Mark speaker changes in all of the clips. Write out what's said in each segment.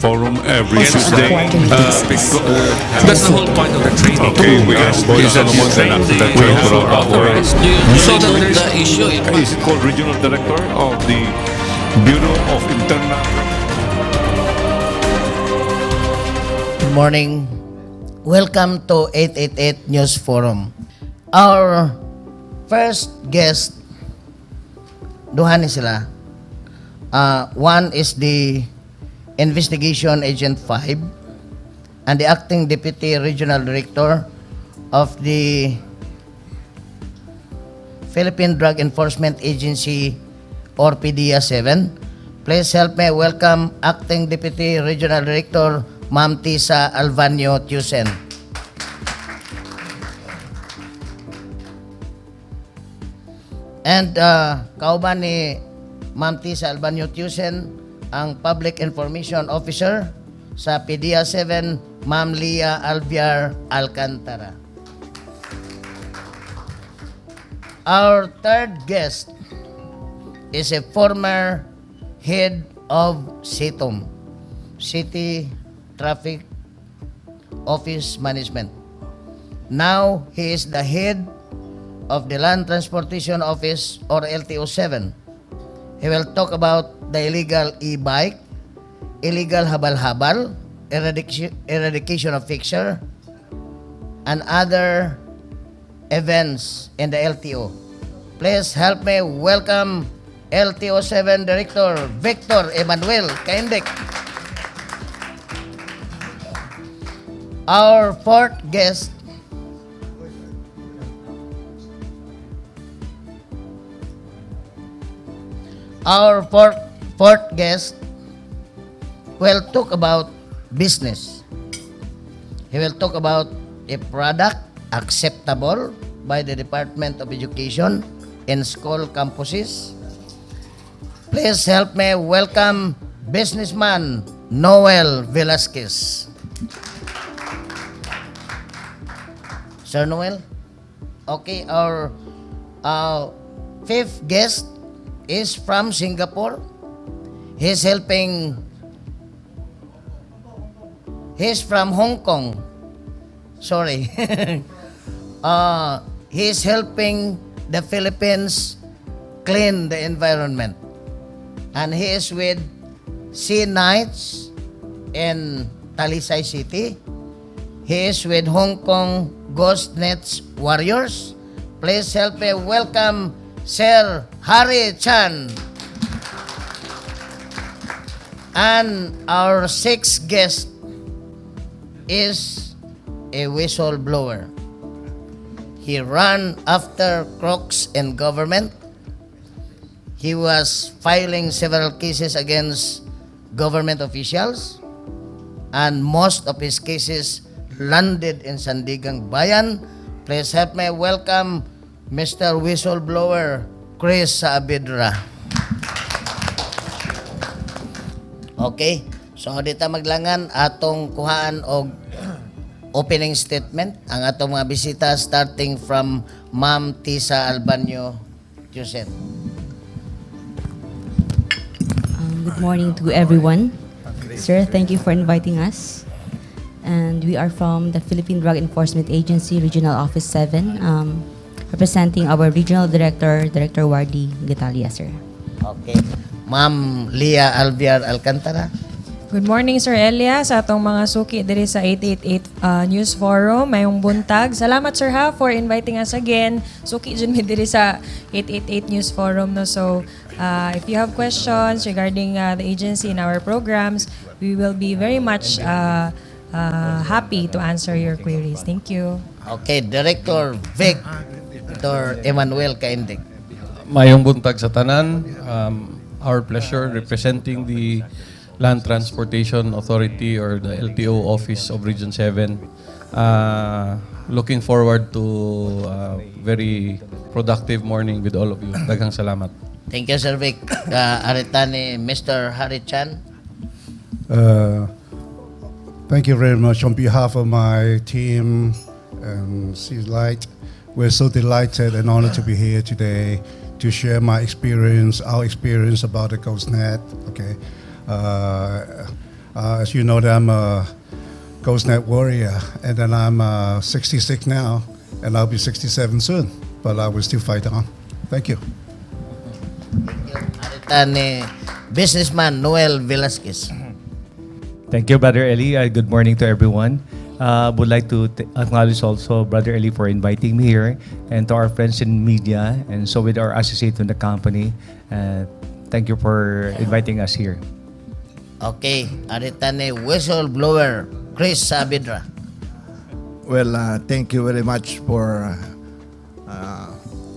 Speaker 1: Forum every
Speaker 2: Also
Speaker 1: Tuesday.
Speaker 2: supporting business.
Speaker 3: That's the whole point of the training.
Speaker 1: Okay, we have
Speaker 3: Is that you train the
Speaker 1: we have
Speaker 3: authorized.
Speaker 4: You
Speaker 3: So that
Speaker 4: remove
Speaker 3: there's
Speaker 4: the issue.
Speaker 1: is called Regional Director of the Bureau of Internal.
Speaker 5: Good morning. Welcome to 888 News Forum. Our first guest, duha ni sila. One is the Investigation Agent 5 and the Acting Deputy Regional Director of the Philippine Drug Enforcement Agency or PDEA 7. Please help me welcome Acting Deputy Regional Director Ma'am Tisa Albanyo Tusen. And kauban ni Ma'am Tisa Albanyo Tusen, ang Public Information Officer sa PDEA 7, Ma'am Lia Alviar Alcantara. Our third guest is a former head of CITOM, City Traffic Office Management. Now, he is the head of the Land Transportation Office or LTO 7. He will talk about the illegal e-bike, illegal habal-habal, eradication of fixture, and other events in the LTO. Please help me welcome LTO 7 Director Victor Emmanuel Kaindik. Our fourth guest will talk about business. He will talk about a product acceptable by the Department of Education in school campuses. Please help me welcome businessman Noel Velasquez. Sir Noel? Okay, our fifth guest is from Singapore. He's from Hong Kong. Sorry. He's helping the Philippines clean the environment. And he is with Sea Knights in Talisay City. He is with Hong Kong Ghost Nets Warriors. Please help me welcome Sir Harry Chan. And our sixth guest is a whistleblower. He ran after crooks in government. He was filing several cases against government officials, and most of his cases landed in Sandigang Bayan. Please help me welcome Mr. Whistleblower Chris Saavedra. Okay, so dito maglangan atong kuhaan og opening statement ang atong mga bisita starting from Ma'am Tisa Albanyo Tusen.
Speaker 2: Good morning to everyone. Sir, thank you for inviting us. And we are from the Philippine Drug Enforcement Agency, Regional Office 7, representing our Regional Director, Director Wardy Gitalia, sir.
Speaker 5: Okay. Ma'am Lia Alviar Alcantara.
Speaker 6: Good morning, Sir Elia, sa atong mga suki diri sa 888 News Forum. Mayong buntag. Salamat, Sir, ha, for inviting us again. Suki dyan mi diri sa 888 News Forum. No? So, if you have questions regarding the agency and our programs, we will be very much happy to answer your queries. Thank you.
Speaker 5: Okay, Director Victor Emmanuel Kaindik.
Speaker 7: Mayong buntag sa tanan. Our pleasure representing the Land Transportation Authority or the LTO Office of Region 7. Looking forward to a very productive morning with all of you. Daghang salamat.
Speaker 5: Thank you, Sir Vic. Arita ni Mr. Harry Chan.
Speaker 8: Thank you very much on behalf of my team and Sea Light. We're so delighted and honored to be here today to share my experience, our experience about the GhostNet. Okay, As you know, that I'm a GhostNet warrior, and then I'm 66 now, and I'll be 67 soon. But I will still fight on. Thank you.
Speaker 5: Aritan ni businessman Noel Velasquez.
Speaker 4: Thank you, Brother Eli. Good morning to everyone. Would like to acknowledge also Brother Eli for inviting me here, and to our friends in media, and so with our associate in the company. Thank you for inviting us here.
Speaker 5: Okay, aritan ni whistleblower Chris Saavedra.
Speaker 9: Well, thank you very much for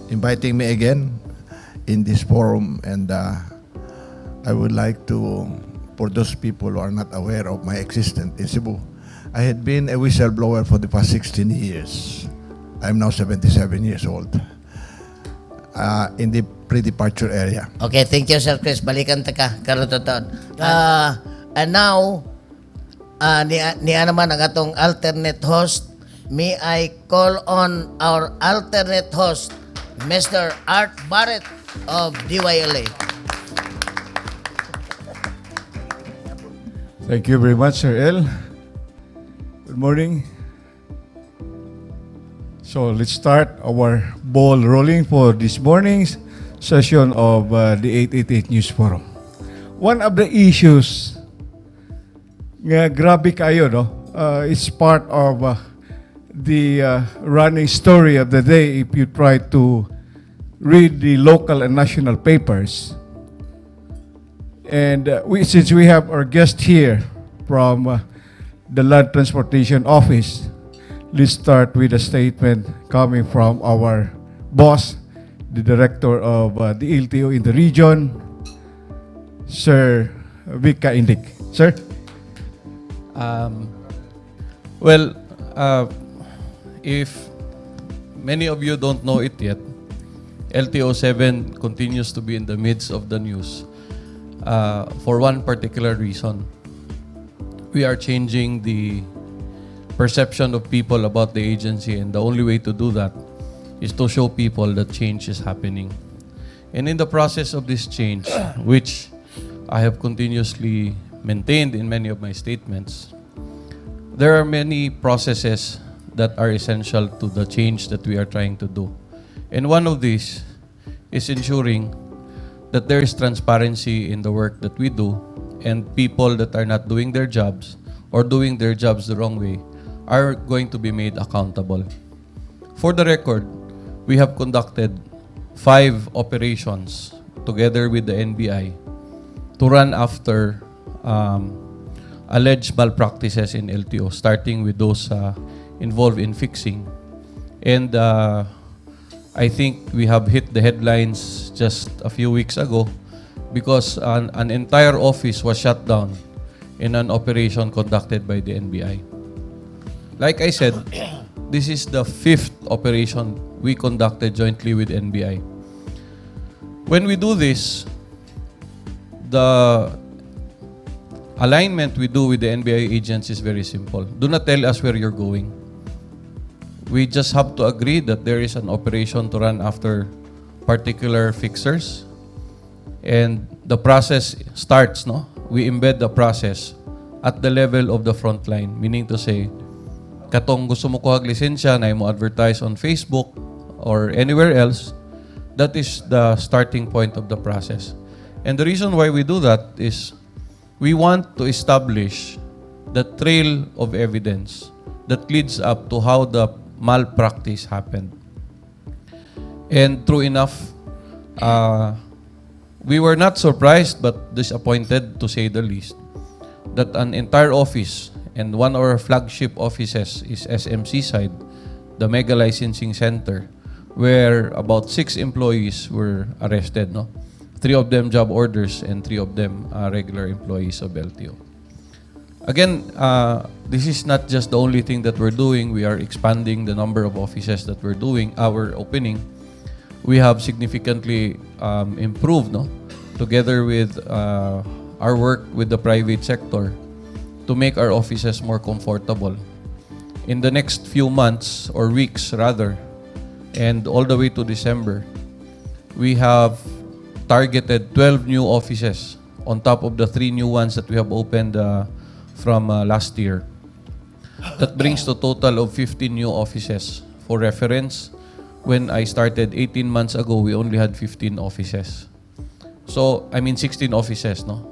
Speaker 9: inviting me again in this forum, and I would like to, for those people who are not aware of my existence in Cebu, I had been a whistleblower for the past 16 years. I'm now 77 years old in the pre-departure area.
Speaker 5: Okay, thank you, Sir Chris. Balikan ta ka, karutoton. And now, niya naman ang atong alternate host. May I call on our alternate host, Mr. Art Barrett of DYLA.
Speaker 10: Thank you very much, Sir El. Good morning. So let's start our ball rolling for this morning's session of the 888 News Forum. One of the issues nga grabe kayo, no? It's part of the running story of the day if you try to read the local and national papers. And since we have our guest here from the Land Transportation Office, let's start with a statement coming from our boss, the director of the LTO in the region, Sir Vic Kaindig. Sir?
Speaker 7: Well, if many of you don't know it yet, LTO 7 continues to be in the midst of the news for one particular reason. We are changing the perception of people about the agency, and the only way to do that is to show people that change is happening. And in the process of this change, which I have continuously maintained in many of my statements, there are many processes that are essential to the change that we are trying to do. And one of these is ensuring that there is transparency in the work that we do, and people that are not doing their jobs or doing their jobs the wrong way are going to be made accountable. For the record, we have conducted 5 operations together with the NBI to run after alleged malpractices in LTO, starting with those involved in fixing. And I think we have hit the headlines just a few weeks ago because an entire office was shut down in an operation conducted by the NBI. Like I said, this is the 5th operation we conducted jointly with NBI. When we do this, the alignment we do with the NBI agents is very simple. Do not tell us where you're going. We just have to agree that there is an operation to run after particular fixers, and the process starts, no? We embed the process at the level of the front line, meaning to say, katong gusto mo kuhag lisensya na mo advertise on Facebook or anywhere else, that is the starting point of the process. And the reason why we do that is we want to establish the trail of evidence that leads up to how the malpractice happened. And true enough, we were not surprised but disappointed, to say the least, that an entire office, and one of our flagship offices is SMC side, the Mega Licensing Center, where about 6 employees were arrested, no? 3 of them job orders and 3 of them regular employees of LTO. Again, this is not just the only thing that we're doing. We are expanding the number of offices that we're doing, our opening. We have significantly improved, no? Together with our work with the private sector to make our offices more comfortable. In the next few months, or weeks rather, and all the way to December, we have targeted 12 new offices on top of the 3 new ones that we have opened from last year. That brings to total of 15 new offices. For reference, when I started 18 months ago, we only had 15 offices. So, 16 offices, no?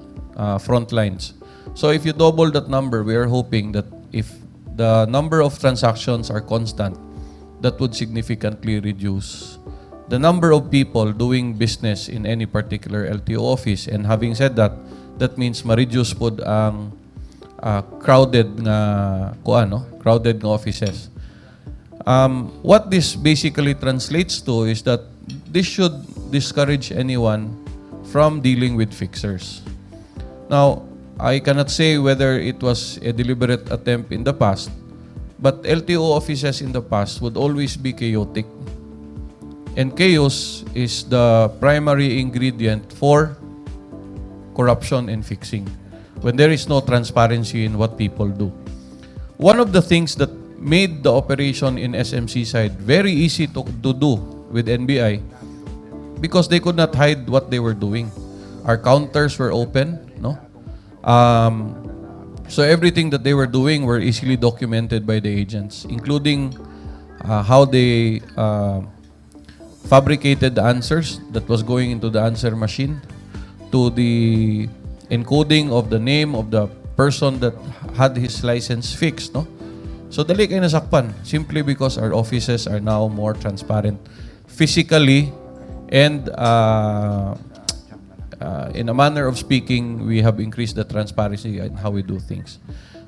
Speaker 7: Front lines. So if you double that number, we are hoping that if the number of transactions are constant, that would significantly reduce the number of people doing business in any particular LTO office. And having said that, that means ma-reduce po ang crowded nga offices. What this basically translates to is that this should discourage anyone from dealing with fixers. Now, I cannot say whether it was a deliberate attempt in the past, but LTO offices in the past would always be chaotic. And chaos is the primary ingredient for corruption and fixing, when there is no transparency in what people do. One of the things that made the operation in SMC side very easy to do with NBI, because they could not hide what they were doing. Our counters were open, no? So everything that they were doing were easily documented by the agents, including how they fabricated the answers that was going into the answer machine, to the encoding of the name of the person that had his license fixed, no? So dali kayo nasakpan simply because our offices are now more transparent physically, and in a manner of speaking, we have increased the transparency in how we do things.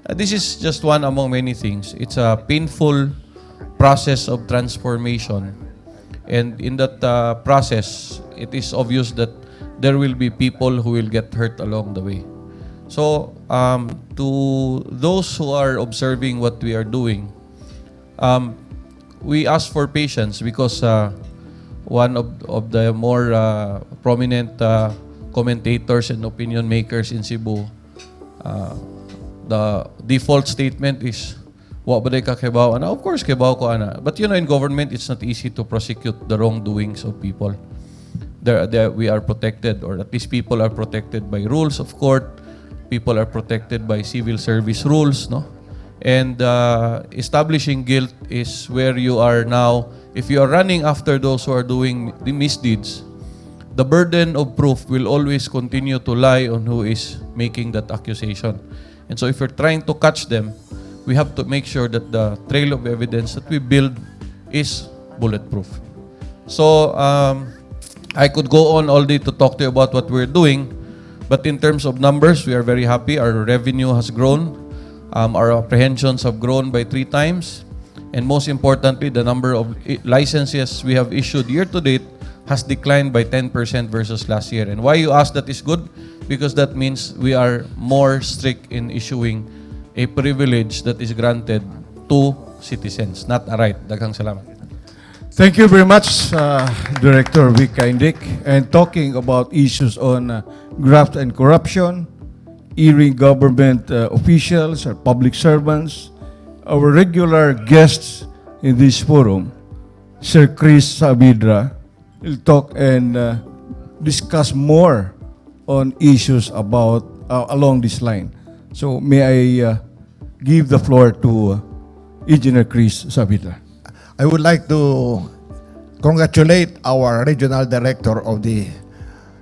Speaker 7: This is just one among many things. It's a painful process of transformation, and in that process, it is obvious that there will be people who will get hurt along the way. So, to those who are observing what we are doing, we ask for patience, because one of the more prominent commentators and opinion makers in Cebu, the default statement is, "Wa ba day ka kibaw?" Ana, of course, kibaw ko ana. But in government, it's not easy to prosecute the wrongdoings of people. We are protected, or at least people are protected by rules of court. People are protected by civil service rules, no? And establishing guilt is where you are now. If you are running after those who are doing the misdeeds, the burden of proof will always continue to lie on who is making that accusation. And so if you're trying to catch them, we have to make sure that the trail of evidence that we build is bulletproof. So, I could go on all day to talk to you about what we're doing, but in terms of numbers, we are very happy. Our revenue has grown. Our apprehensions have grown by 3 times. And most importantly, the number of licenses we have issued year to date has declined by 10% versus last year. And why you ask that is good? Because that means we are more strict in issuing a privilege that is granted to citizens, not a right. Daghang salamat.
Speaker 10: Thank you very much, Director Vic Kaindik. And talking about issues on graft and corruption, earring government officials or public servants, our regular guests in this forum, Sir Chris Saavedra, will talk and discuss more on issues about along this line. So may I give the floor to Engineer Chris Saavedra.
Speaker 9: I would like to congratulate our regional director of the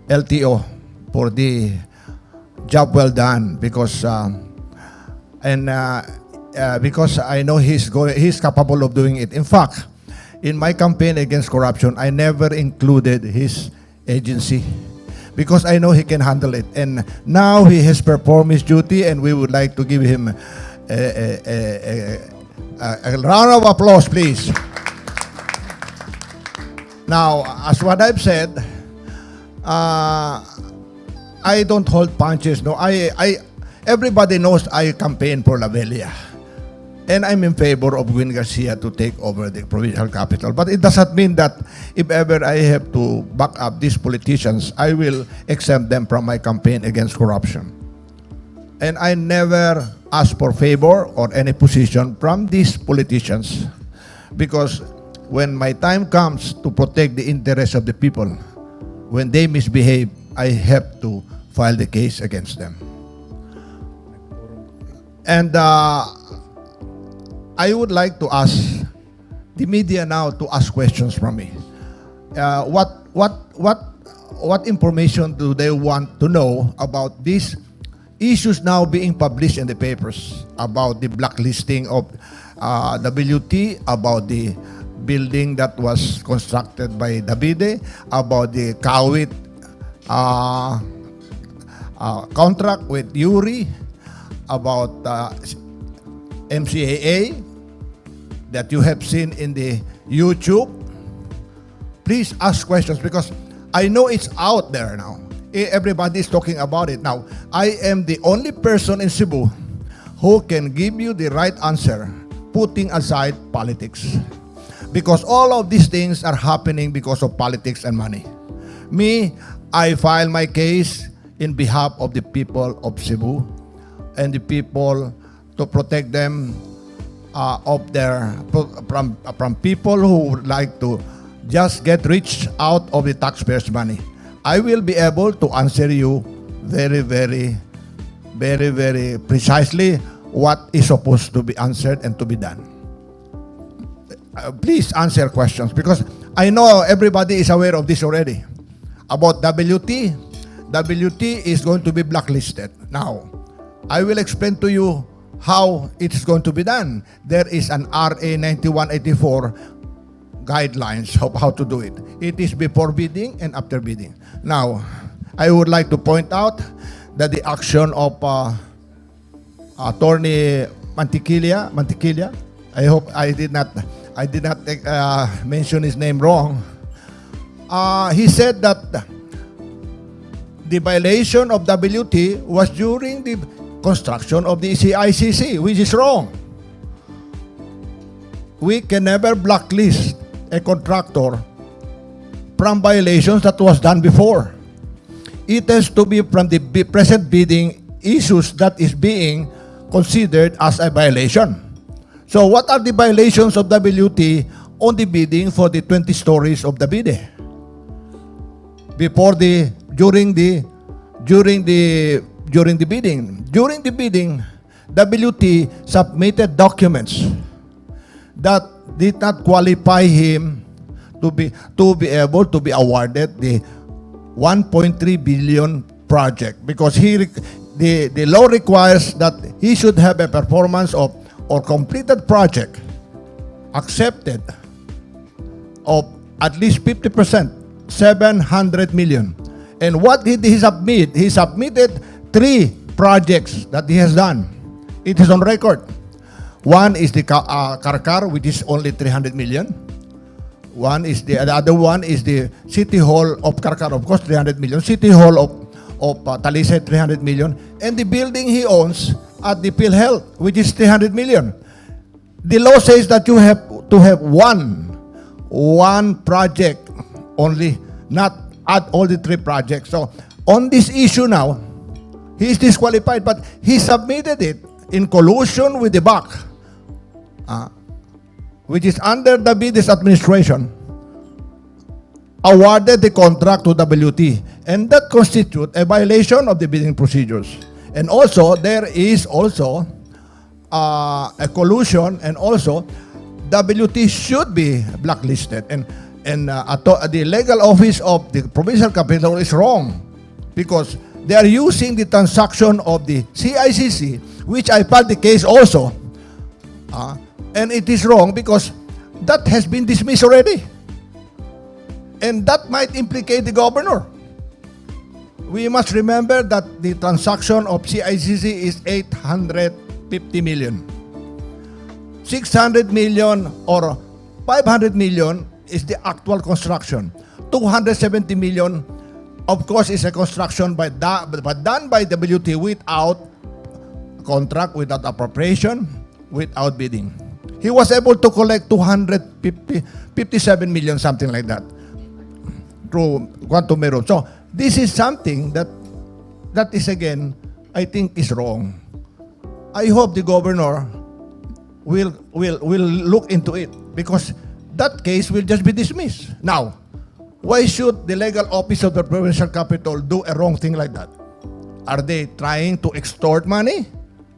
Speaker 9: LTO for the job well done, because because I know he's capable of doing it. In fact, in my campaign against corruption, I never included his agency because I know he can handle it. And now he has performed his duty, and we would like to give him a round of applause, please. Now, as what I've said, I don't hold punches. No, everybody knows I campaign for La Villa, and I'm in favor of Gwen Garcia to take over the provincial capital. But it doesn't mean that if ever I have to back up these politicians, I will exempt them from my campaign against corruption. And I never ask for favor or any position from these politicians, because when my time comes to protect the interests of the people, when they misbehave, I have to file the case against them. And I would like to ask the media now to ask questions from me. What information do they want to know about these issues now being published in the papers about the blacklisting of WT, about the building that was constructed by Davide, about the Kawit contract with Yuri, about MCAA that you have seen in the YouTube? Please ask questions because I know it's out there now. Everybody is talking about it now. I am the only person in Cebu who can give you the right answer, putting aside politics. Because all of these things are happening because of politics and money. Me, I file my case in behalf of the people of Cebu and the people to protect them from people who would like to just get rich out of the taxpayers' money. I will be able to answer you very, very, very, very precisely what is supposed to be answered and to be done. Please answer questions because I know everybody is aware of this already. About WT, WT is going to be blacklisted. Now, I will explain to you how it is going to be done. There is an RA 9184 guidelines of how to do it. It is before bidding and after bidding. Now, I would like to point out that the action of Attorney Mantiquilla, I hope I did not mention his name wrong. He said that the violation of WT was during the construction of the CICC, which is wrong. We can never blacklist a contractor from violations that was done before. It has to be from the present bidding issues that is being considered as a violation. So what are the violations of WT on the bidding for the 20 stories of the bid? During the bidding. During the bidding, WT submitted documents that did not qualify him to be able to be awarded the 1.3 billion project because the law requires that he should have a performance of or completed project accepted of at least 50%, 700 million. And what did he submit? He submitted 3 projects that he has done. It is on record. One is the Karkar, which is only 300 million. The other one is the City Hall of Karkar, of course, 300 million. City Hall of Talisay, 300 million. And the building he owns at the PhilHealth, which is 300 million. The law says that you have to have one project only, not add all the 3 projects. So on this issue now, he is disqualified, but he submitted it in collusion with the BAC, which is under the BDS administration, awarded the contract to WT, and that constitutes a violation of the bidding procedures. And also, there is also a collusion, and also WT should be blacklisted. And the legal office of the provincial capital is wrong because they are using the transaction of the CICC, which I filed the case also. And it is wrong because that has been dismissed already. And that might implicate the governor. We must remember that the transaction of CICC is 850 million. 600 million or 500 million is the actual construction. 270 million, of course, is a construction but done by WT without contract, without appropriation, without bidding. He was able to collect 57 million, something like that, through Quantum Meron. So this is something that is, again, I think is wrong. I hope the governor will look into it because that case will just be dismissed. Now, why should the legal office of the provincial capital do a wrong thing like that? Are they trying to extort money?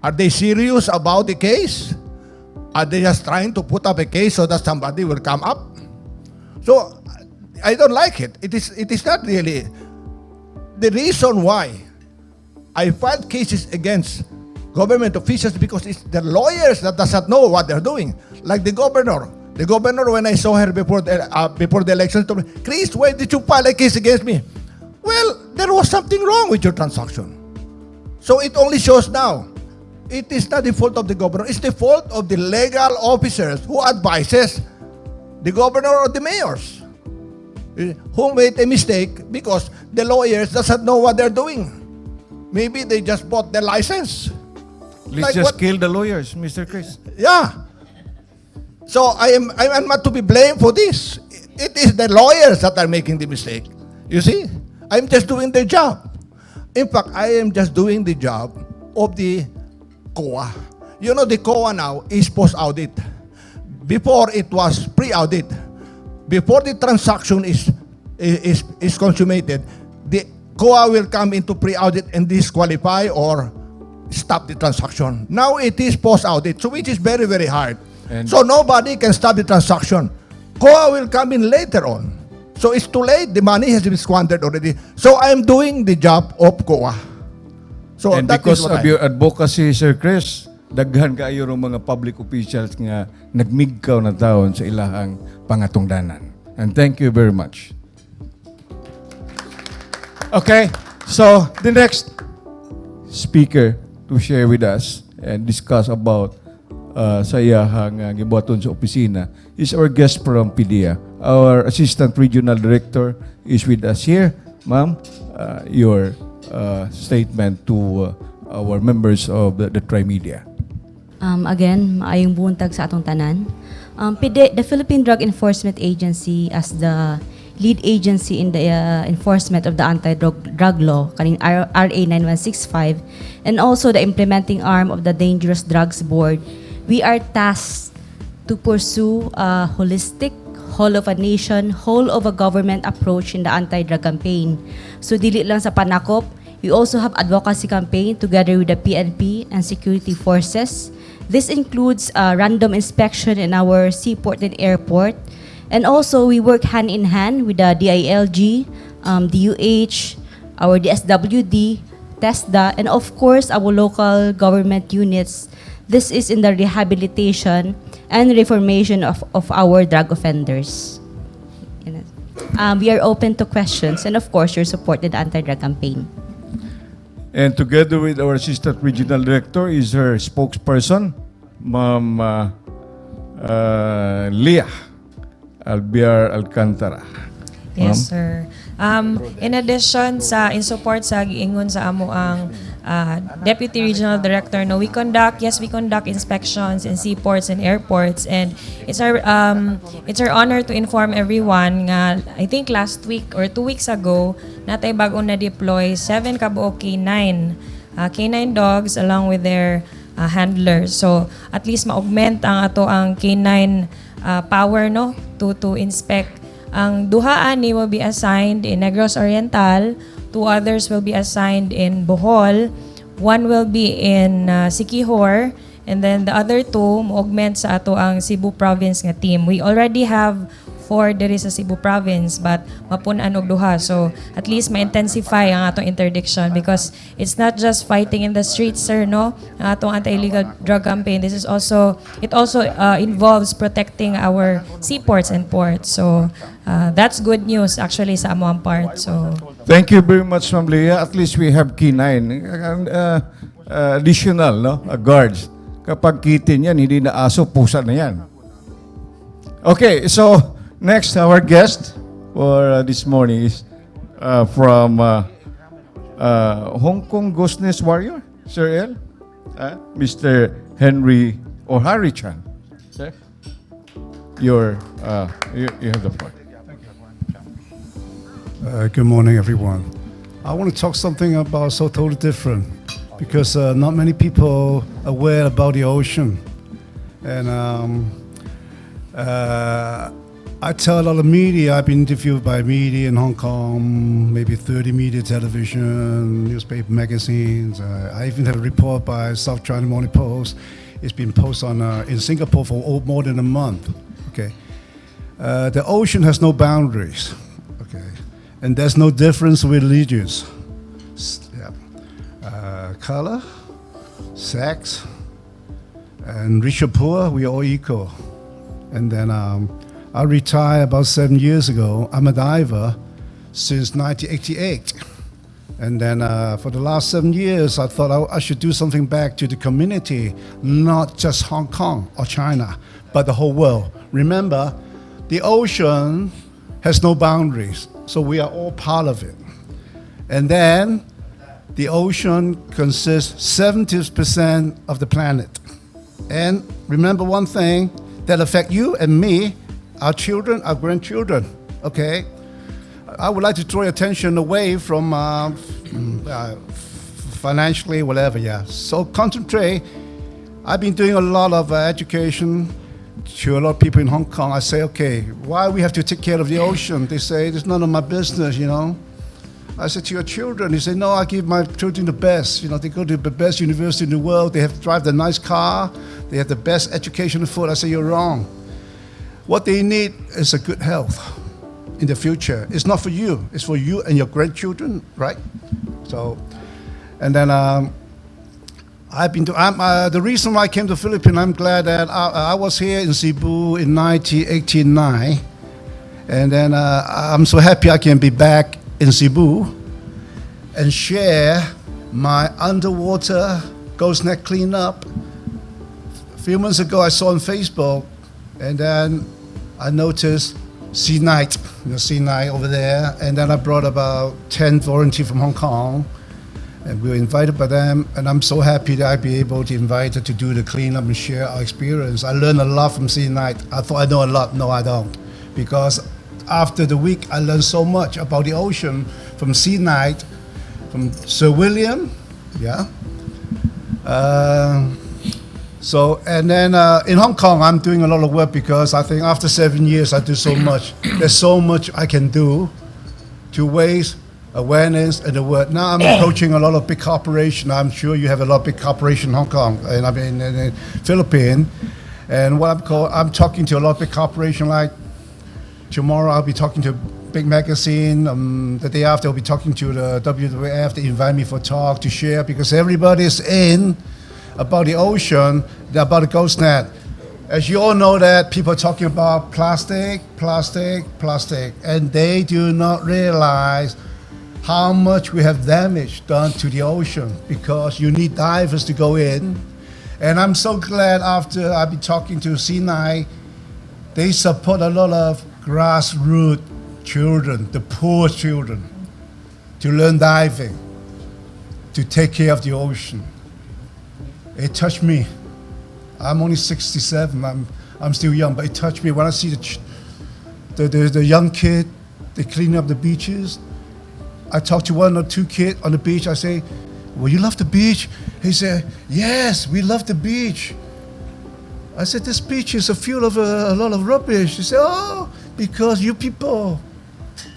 Speaker 9: Are they serious about the case? Are they just trying to put up a case so that somebody will come up? So I don't like it. It is not really the reason why I filed cases against government officials, because it's the lawyers that does not know what they're doing. Like the governor. The governor, when I saw her before the election, told me, Chris, why did you file a case against me? Well, there was something wrong with your transaction. So it only shows now. It is not the fault of the governor. It's the fault of the legal officers who advises the governor or the mayors who made a mistake because the lawyers doesn't know what they're doing. Maybe they just bought the license.
Speaker 10: Let's
Speaker 9: Like
Speaker 10: just
Speaker 9: what-
Speaker 10: kill the lawyers, Mr. Chris.
Speaker 9: Yeah. So I'm not to be blamed for this. It is the lawyers that are making the mistake. You see? I'm just doing their job. In fact, I am just doing the job of the COA. You know, the COA now is post-audit. Before it was pre-audit. Before the transaction is consummated, the COA will come into pre-audit and disqualify or stop the transaction. Now it is post-audit, so which is very, very hard.
Speaker 10: And-
Speaker 9: So nobody can stop the transaction. COA will come in later on. So it's too late. The money has been squandered already. So I'm doing the job of COA. So
Speaker 10: And
Speaker 9: that
Speaker 10: because
Speaker 9: is what
Speaker 10: of your advocacy, Sir Chris, daghan kayo ng mga public officials nga nagmigkaw na taon sa ilahang pangatungdanan. And thank you very much. Okay, so the next speaker to share with us and discuss about sa iyahang gibuhaton sa opisina is our guest from PDEA. Our Assistant Regional Director is with us here. Ma'am, your statement to our members of the Trimedia.
Speaker 2: Again, maayong buntag sa atong tanan. The Philippine Drug Enforcement Agency as the lead agency in the enforcement of the anti-drug law, kaning RA 9165, and also the implementing arm of the Dangerous Drugs Board, we are tasked to pursue a holistic, whole of a nation, whole of a government approach in the anti-drug campaign. So dili lang sa panakop, we also have advocacy campaign together with the PNP and security forces. This includes random inspection in our seaport and airport. And also, we work hand in hand with the DILG, DUH, our DSWD, TESDA, and of course, our local government units. This is in the rehabilitation and reformation of our drug offenders. We are open to questions, and of course, your support in the anti-drug campaign.
Speaker 10: And together with our Assistant Regional Director is her spokesperson, Ma'am Leah Albiar Alcantara.
Speaker 6: Yes, sir. In addition in support sa giingon sa amo ang Deputy Regional Director, no, we conduct inspections in seaports and airports, and it's our honor to inform everyone nga I think last week or 2 weeks ago natay bagong na deploy 7 kabuo K9 dogs along with their handlers. So at least ma-augment ang K9 power, no, to inspect. Ang duha ani will be assigned in Negros Oriental, 2 others will be assigned in Bohol, 1 will be in Siquijor, and then the other 2 mo-augment sa ato ang Cebu Province nga team. We already have 4 diri sa Cebu Province, but mapunan og duha. So at least ma-intensify ang atong interdiction because it's not just fighting in the streets, sir, no? Ang atong anti-illegal drug campaign. It also involves protecting our seaports and ports. So that's good news actually sa amoang part. So
Speaker 10: Thank you very much, Ma'am Leah. At least we have K9 additional, no, guards. Kapag kitin yan, hindi na aso, pusa na yan. Okay, so next, our guest for this morning is from Hong Kong Ghost Nest Warrior, Sir El, Mr. Henry O'Harry Chan. Sir, you have the floor.
Speaker 8: Good morning, everyone. I want to talk something about so totally different because not many people are aware about the ocean. And I tell a lot of media, I've been interviewed by media in Hong Kong, maybe 30 media, television, newspaper, magazines. I even have a report by South China Morning Post. It's been posted on in Singapore for more than a month. Okay, the ocean has no boundaries. Okay, and there's no difference with religions, color, sex, and rich or poor. We are all equal. And then I retired about 7 years ago. I'm a diver since 1988. And then for the last 7 years, I thought I should do something back to the community, not just Hong Kong or China, but the whole world. Remember, the ocean has no boundaries, so we are all part of it. And then the ocean consists 70% of the planet. And remember one thing that affects you and me, our children, our grandchildren, okay? I would like to draw your attention away from financially, whatever, yeah. So concentrate. I've been doing a lot of education to a lot of people in Hong Kong. I say, okay, why we have to take care of the ocean? They say, it's none of my business, you know. I said, to your children. They say, no, I give my children the best. You know, they go to the best university in the world. They have to drive the nice car. They have the best education and food. I say, you're wrong. What they need is a good health in the future. It's not for you. It's for you and your grandchildren, right? So, and then the reason why I came to Philippines, I'm glad that I was here in Cebu in 1989. And then I'm so happy I can be back in Cebu and share my underwater ghost net cleanup. A few months ago, I saw on Facebook, and then I noticed Sea Night, Sea Night over there, and then I brought about 10 volunteers from Hong Kong, and we were invited by them, and I'm so happy that I'd be able to invite her to do the cleanup and share our experience. I learned a lot from Sea Night. I thought I know a lot. No, I don't, because after the week, I learned so much about the ocean from Sea Night, from Sir William, yeah. So, and then in Hong Kong, I'm doing a lot of work because I think after 7 years, I do so much. There's so much I can do to raise awareness and the word. Now I'm approaching a lot of big corporations. I'm sure you have a lot of big corporations in Hong Kong, and I mean in Philippines. And what I'm talking to a lot of big corporations. Like tomorrow, I'll be talking to a big magazine. The day after, I'll be talking to the WWF. They invite me for a talk to share because everybody's in about the ocean, about the ghost net. As you all know that people are talking about plastic, and they do not realize how much we have damage done to the ocean because you need divers to go in. And I'm so glad after I've been talking to C9, they support a lot of grassroots children, the poor children, to learn diving, to take care of the ocean. It touched me. I'm only 67. I'm still young, but it touched me when I see the young kid. They clean up the beaches. I talk to one or two kids on the beach. I say, "Well, you love the beach?" He said, "Yes, we love the beach." I said, "This beach is full of a lot of rubbish." He said, "Oh, because you people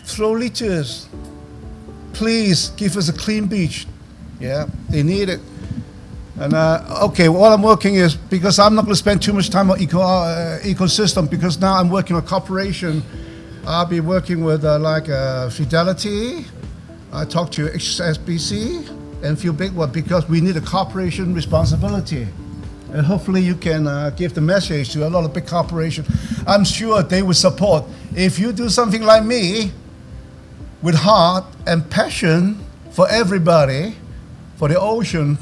Speaker 8: throw litters. Please give us a clean beach." Yeah, they need it. And okay, what I'm working is, because I'm not going to spend too much time on ecosystem, because now I'm working on corporation. I'll be working with Fidelity. I talk to HSBC and a few big ones because we need a corporation responsibility. And hopefully you can give the message to a lot of big corporations. I'm sure they will support. If you do something like me, with heart and passion for everybody, for the ocean,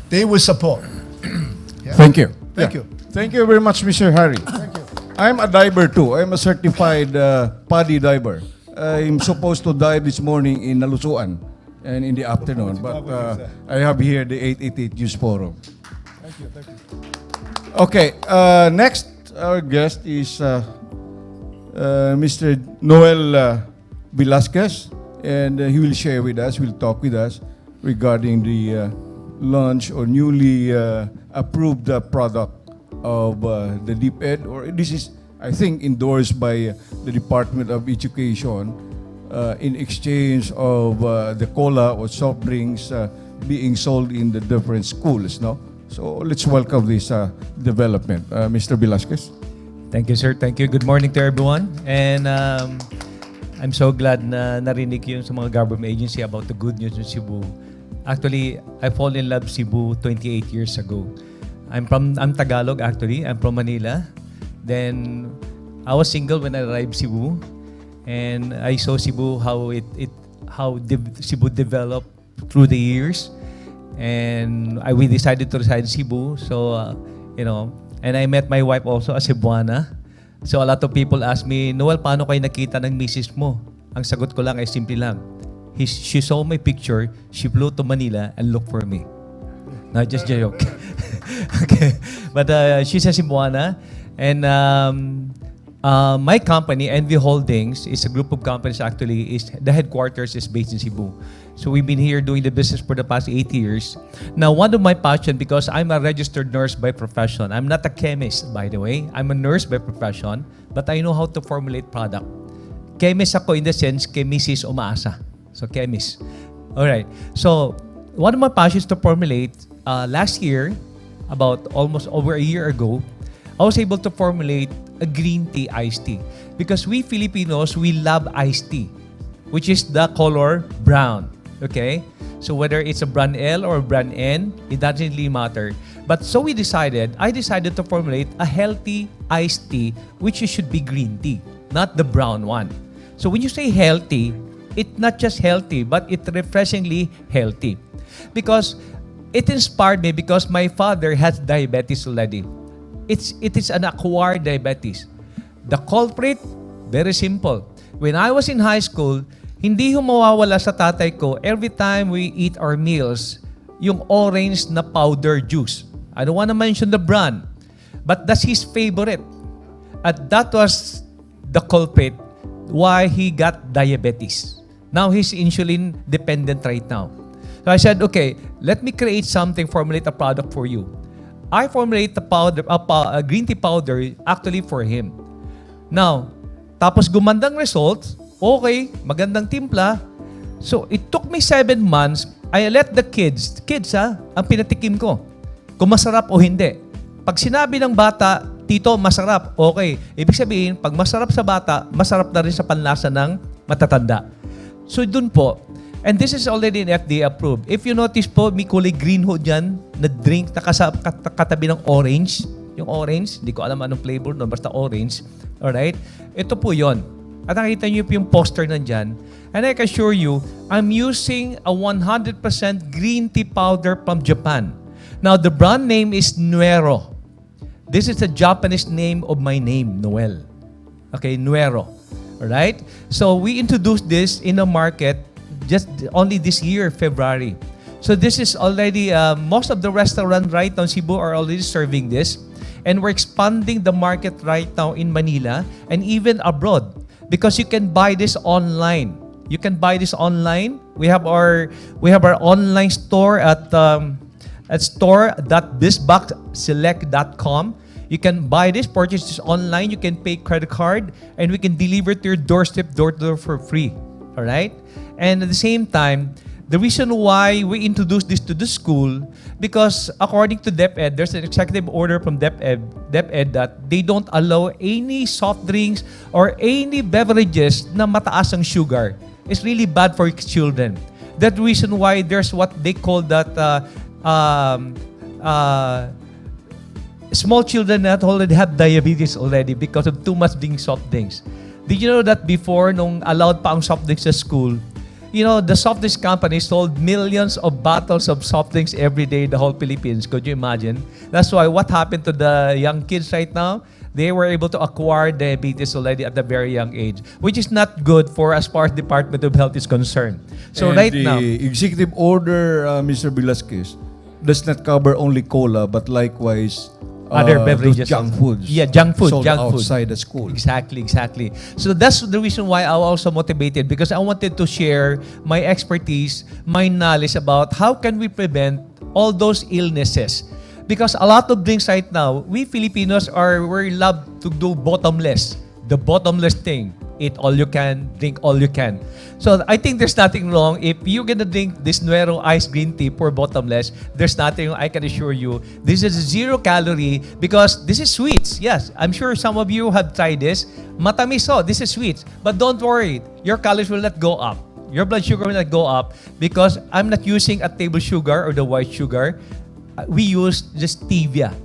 Speaker 8: they will support. Yeah.
Speaker 10: Thank you.
Speaker 8: Thank you.
Speaker 10: Thank you very much, Mr. Harry.
Speaker 8: Thank you.
Speaker 10: I'm a diver too. I'm a certified PADI diver. I'm supposed to dive this morning in Nalusuan and in the afternoon, but I have here the 888 News Forum.
Speaker 8: Thank you. Thank you.
Speaker 10: Okay, next our guest is Mr. Noel Velasquez, and he will share with us, will talk with us regarding the launch or newly approved product of the Deep Ed, or this is I think endorsed by the Department of Education in exchange of the cola or soft drinks being sold in the different schools, no? So let's welcome this development. Mr. Velasquez.
Speaker 4: Thank you, sir. Thank you. Good morning to everyone. And I'm so glad na narinig yung sa mga government agency about the good news in Cebu. Actually, I fall in love Cebu 28 years ago. I'm Tagalog actually. I'm from Manila. Then I was single when I arrived Cebu, and I saw Cebu how Cebu developed through the years, and we decided to reside in Cebu. So and I met my wife also, a Cebuana. So a lot of people ask me, Noel, paano kayo nakita ng misis mo? Ang sagot ko lang ay simple lang. She saw my picture, she flew to Manila and looked for me. No, just a joke. Okay. But she's a Cebuana. And my company, NV Holdings, is a group of companies actually. The headquarters is based in Cebu. So we've been here doing the business for the past 8 years. Now, one of my passion, because I'm a registered nurse by profession. I'm not a chemist, by the way. I'm a nurse by profession, but I know how to formulate product. Chemist ako in the sense, chemist umaasa. So, chemist. Alright. So, one of my passions to formulate, last year, about almost over a year ago, I was able to formulate a green tea iced tea. Because we Filipinos, we love iced tea, which is the color brown. Okay? So whether it's a brand L or brand N, it doesn't really matter. But so I decided to formulate a healthy iced tea, which should be green tea, not the brown one. So when you say healthy, it's not just healthy, but it's refreshingly healthy. Because it inspired me because my father has diabetes already. It is an acquired diabetes. The culprit, very simple. When I was in high school, hindi mawawala sa tatay ko every time we eat our meals, yung orange na powder juice. I don't want to mention the brand, but that's his favorite. And that was the culprit why he got diabetes. Now he's insulin dependent right now. So I said, okay, let me create something, formulate a product for you. I formulate the powder, a green tea powder actually for him. Now, tapos gumandang results, okay, magandang timpla. So, it took me 7 months. I let the kids ang pinatikim ko. Kung masarap o hindi. Pag sinabi ng bata, tito, masarap, okay. Ibig sabihin, pag masarap sa bata, masarap na rin sa panlasa ng matatanda. So, dun po, and this is already in FDA approved. If you notice po, may kulay green ho dyan na drink na katabi ng orange. Yung orange, hindi ko alam anong flavor, no, basta orange. Alright? Ito po yon. At nakita niyo po yung poster nandyan. And I can assure you, I'm using a 100% green tea powder from Japan. Now, the brand name is Nuero. This is the Japanese name of my name, Noel. Okay, Nuero. Alright? So, we introduced this in the market just only this year, February. So, this is already, most of the restaurants right now in Cebu are already serving this. And we're expanding the market right now in Manila and even abroad because you can buy this online. You can buy this online. We have our online store at store.bizboxselect.com. You can buy this, purchase this online. You can pay credit card, and we can deliver to your doorstep, door-to-door for free. All right? And at the same time, the reason why we introduced this to the school, because according to DepEd, there's an executive order from DepEd that they don't allow any soft drinks or any beverages na mataas ang sugar. It's really bad for children. That reason why there's what they call that small children that already have diabetes already because of too much being soft drinks. Did you know that before, nung allowed pa ang soft drinks sa school, the soft drinks company sold millions of bottles of soft drinks every day in the whole Philippines. Could you imagine? That's why what happened to the young kids right now, they were able to acquire diabetes already at a very young age, which is not good for as far as Department of Health is concerned. So
Speaker 10: and
Speaker 4: right now,
Speaker 10: the executive order, Mr. Velasquez, does not cover only cola, but likewise
Speaker 4: other beverages,
Speaker 10: those junk foods.
Speaker 4: Yeah, junk food,
Speaker 10: sold
Speaker 4: junk
Speaker 10: outside
Speaker 4: food.
Speaker 10: the school.
Speaker 4: Exactly. So that's the reason why I was also motivated because I wanted to share my expertise, my knowledge about how can we prevent all those illnesses. Because a lot of drinks right now, we Filipinos we love to do bottomless. The bottomless thing. Eat all you can, drink all you can. So I think there's nothing wrong if you're gonna drink this Nuero iced green tea for bottomless. There's nothing, I can assure you. This is 0 calorie because this is sweets. Yes, I'm sure some of you have tried this. Matamis, this is sweets. But don't worry, your calories will not go up. Your blood sugar will not go up because I'm not using a table sugar or the white sugar. We use just stevia.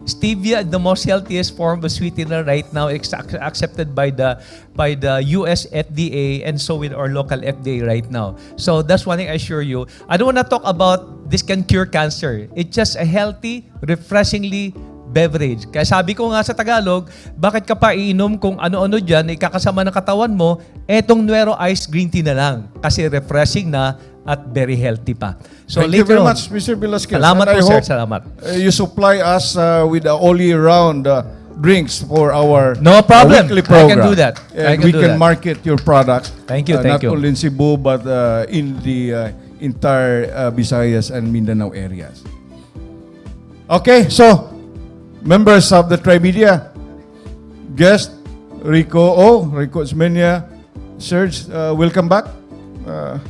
Speaker 4: Stevia, the most healthiest form of sweetener right now, is accepted by the US FDA and so with our local FDA right now. So that's one thing I assure you. I don't want to talk about this can cure cancer. It's just a healthy, refreshingly beverage. Kaya sabi ko nga sa Tagalog, bakit ka pa iinom kung ano-ano dyan, ikakasama ng katawan mo, etong Nuero Iced Green Tea na lang. Kasi refreshing na at very healthy pa. So
Speaker 10: Thank you
Speaker 4: later
Speaker 10: very
Speaker 4: on,
Speaker 10: much, Mr. Velasquez.
Speaker 4: Salamat
Speaker 10: And I
Speaker 4: po, sir.
Speaker 10: hope,
Speaker 4: Salamat.
Speaker 10: You supply us with all year round drinks for our
Speaker 4: No problem.
Speaker 10: weekly
Speaker 4: I can
Speaker 10: program.
Speaker 4: do that. I
Speaker 10: And
Speaker 4: can
Speaker 10: we
Speaker 4: do
Speaker 10: can
Speaker 4: that.
Speaker 10: market your products.
Speaker 4: Thank you,
Speaker 10: Not
Speaker 4: thank you.
Speaker 10: only in Cebu, but in the entire Visayas and Mindanao areas. Okay, so members of the Trimedia, guest Rico Osmeña, Serge, welcome back.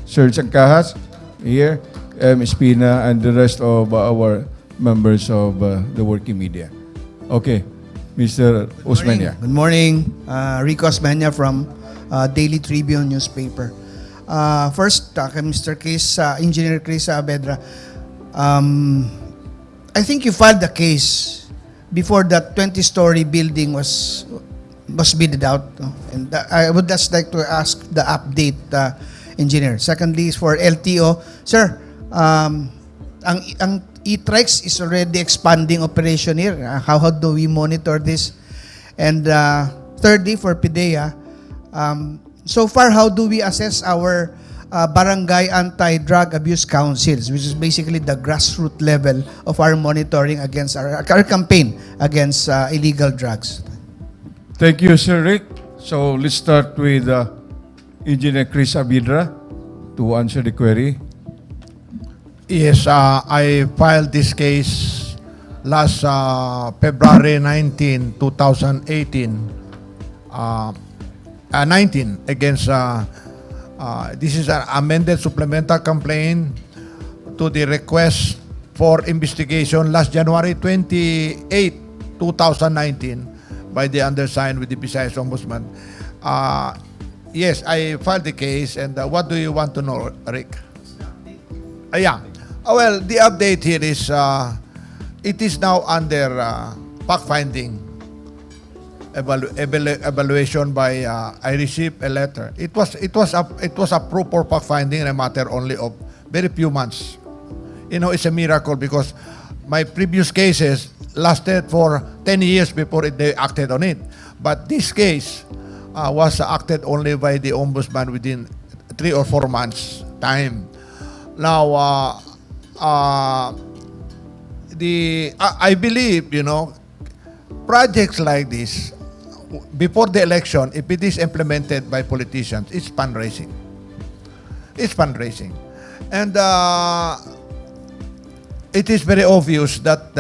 Speaker 10: Serge Angcahas here, Espina, and the rest of our members of the working media. Okay, Mr. Osmeña.
Speaker 11: Good morning. Rico Osmeña from Daily Tribune newspaper. First, kay Mr. Engineer Chris Saavedra. I think you filed the case before that 20-story building was bidded out. No? And I would just like to ask the update, Engineer. Secondly, is for LTO. Sir, ang e-trikes is already expanding operation here. How do we monitor this? And thirdly, for PIDEA, so far, how do we assess our barangay anti-drug abuse councils, which is basically the grassroots level of our monitoring against our campaign against illegal drugs?
Speaker 10: Thank you, Sir Rick. So let's start with Engineer Chris Abidra to answer the query.
Speaker 9: Yes, I filed this case last February 19, 2018, 19 against, this is an amended supplemental complaint to the request for investigation last January 28, 2019 by the undersigned with the Visayas Ombudsman. Yes, I filed the case, and what do you want to know, Rick? Yeah. Well, the update here is it is now under fact-finding evaluation by I received a letter. It was approved for fact-finding in a matter only of very few months. You know, it's a miracle because my previous cases lasted for 10 years before they acted on it. But this case was acted only by the Ombudsman within 3 or 4 months' time. Now, I believe, you know, projects like this, before the election, if it is implemented by politicians, it's fundraising. It's fundraising. And it is very obvious that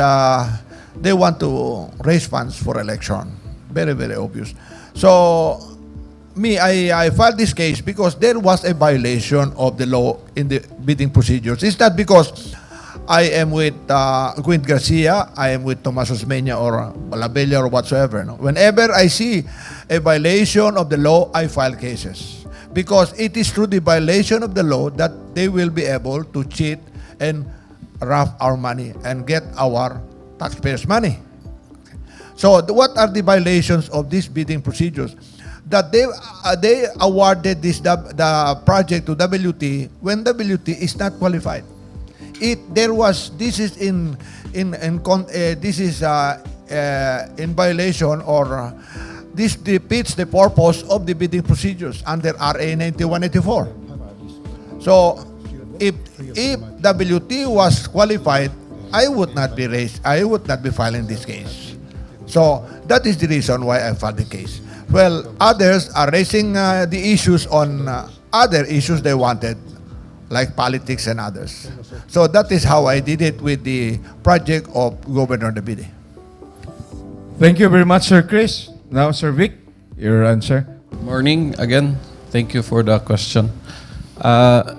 Speaker 9: they want to raise funds for election. Very, very obvious. So, I filed this case because there was a violation of the law in the bidding procedures. It's not because I am with Quint Garcia, I am with Tomas Osmeña or Balabella or whatsoever. No? Whenever I see a violation of the law, I file cases. Because it is through the violation of the law that they will be able to cheat and rob our money and get our taxpayers' money. So what are the violations of these bidding procedures? That they awarded the project to WT when WT is not qualified. This is in violation, or this defeats the purpose of the bidding procedures under RA 9184. So if WT was qualified, I would not be filing this case. So that is the reason why I filed the case. Well, others are raising the issues on other issues they wanted like politics and others. So that is how I did it with the project of Governor Nabide.
Speaker 10: Thank you very much, Sir Chris. Now, Sir Vic, your answer.
Speaker 7: Morning again. Thank you for the question.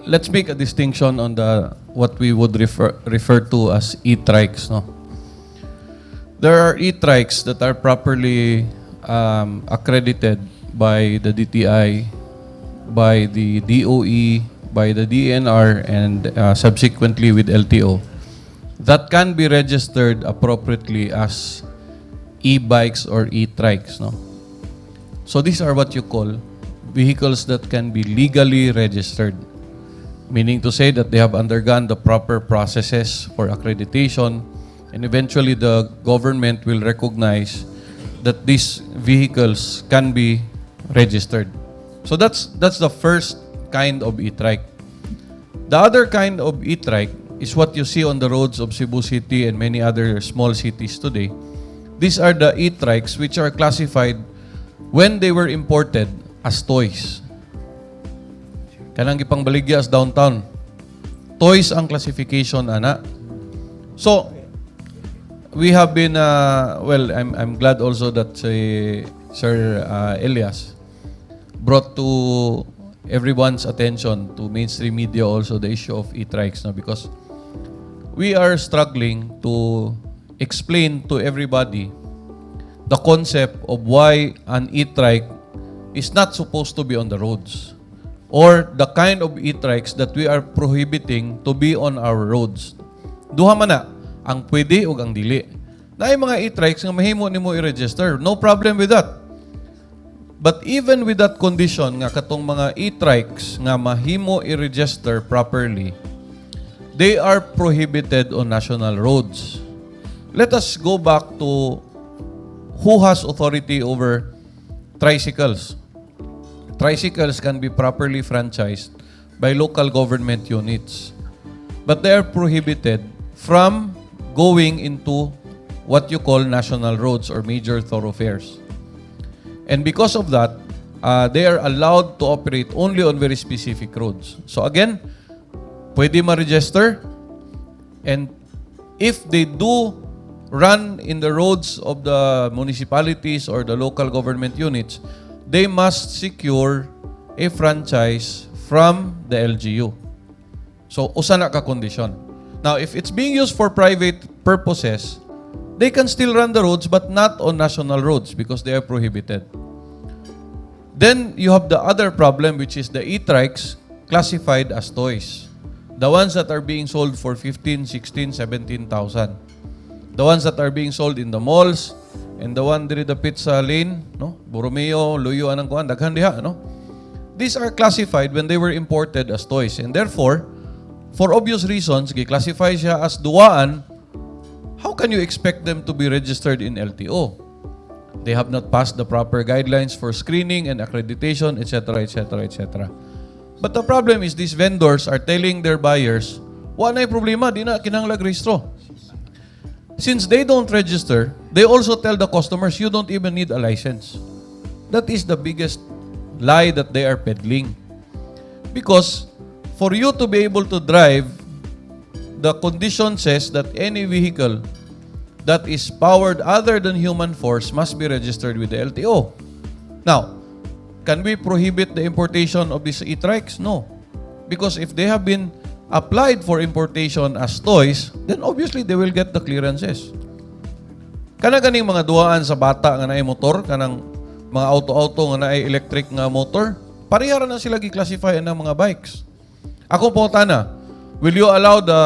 Speaker 7: Let's make a distinction on the what we would refer to as e-trikes. No? There are e-trikes that are properly accredited by the DTI, by the DOE, by the DNR, and subsequently with LTO, that can be registered appropriately as e-bikes or e-trikes. No? So these are what you call vehicles that can be legally registered, meaning to say that they have undergone the proper processes for accreditation, and eventually the government will recognize that these vehicles can be registered. So that's the first kind of e-trike. The other kind of e-trike is what you see on the roads of Cebu City and many other small cities today. These are the e-trikes which are classified when they were imported as toys. Kanang gipangbaligya as downtown. Toys ang classification, ana. So, we have been, I'm glad also that Sir Elias brought to everyone's attention, to mainstream media also, the issue of e-trikes, no? Because we are struggling to explain to everybody the concept of why an e-trike is not supposed to be on the roads, or the kind of e-trikes that we are prohibiting to be on our roads. Duha man na, ang pwede ug ang dili. Na ay mga e-trikes nga mahimo nimo i-register. No problem with that. But even with that condition nga katong mga e-trikes nga mahimo i-register properly, they are prohibited on national roads. Let us go back to who has authority over tricycles. Tricycles can be properly franchised by local government units. But they are prohibited from going into what you call national roads or major thoroughfares. And because of that, they are allowed to operate only on very specific roads. So again, pwede ma-register, and if they do run in the roads of the municipalities or the local government units, they must secure a franchise from the LGU. So, usa na ka condition. Now, if it's being used for private purposes, they can still run the roads but not on national roads because they are prohibited. Then, you have the other problem, which is the e-trikes classified as toys. The ones that are being sold for 15, 16, 17,000. The ones that are being sold in the malls, and the one diri dapit sa lane, no? Borromeo, Luyo, anang kuan, daghan diha, no? These are classified when they were imported as toys, and therefore, for obvious reasons, gi-classify siya as duwaan. How can you expect them to be registered in LTO? They have not passed the proper guidelines for screening and accreditation, etc., etc., etc. But the problem is these vendors are telling their buyers, wa na'y problema, di na kinahanglan rehistro. Since they don't register, they also tell the customers, you don't even need a license. That is the biggest lie that they are peddling. Because for you to be able to drive, the condition says that any vehicle that is powered other than human force must be registered with the LTO. Now, can we prohibit the importation of these e-trikes? No. Because if they have been applied for importation as toys, then obviously they will get the clearances. Ganing mga duwaan sa bata nga naay motor, kanang mga auto-auto nga naay electric nga motor, parehara na sila gi-classify ng mga bikes. Ako po tana, will you allow the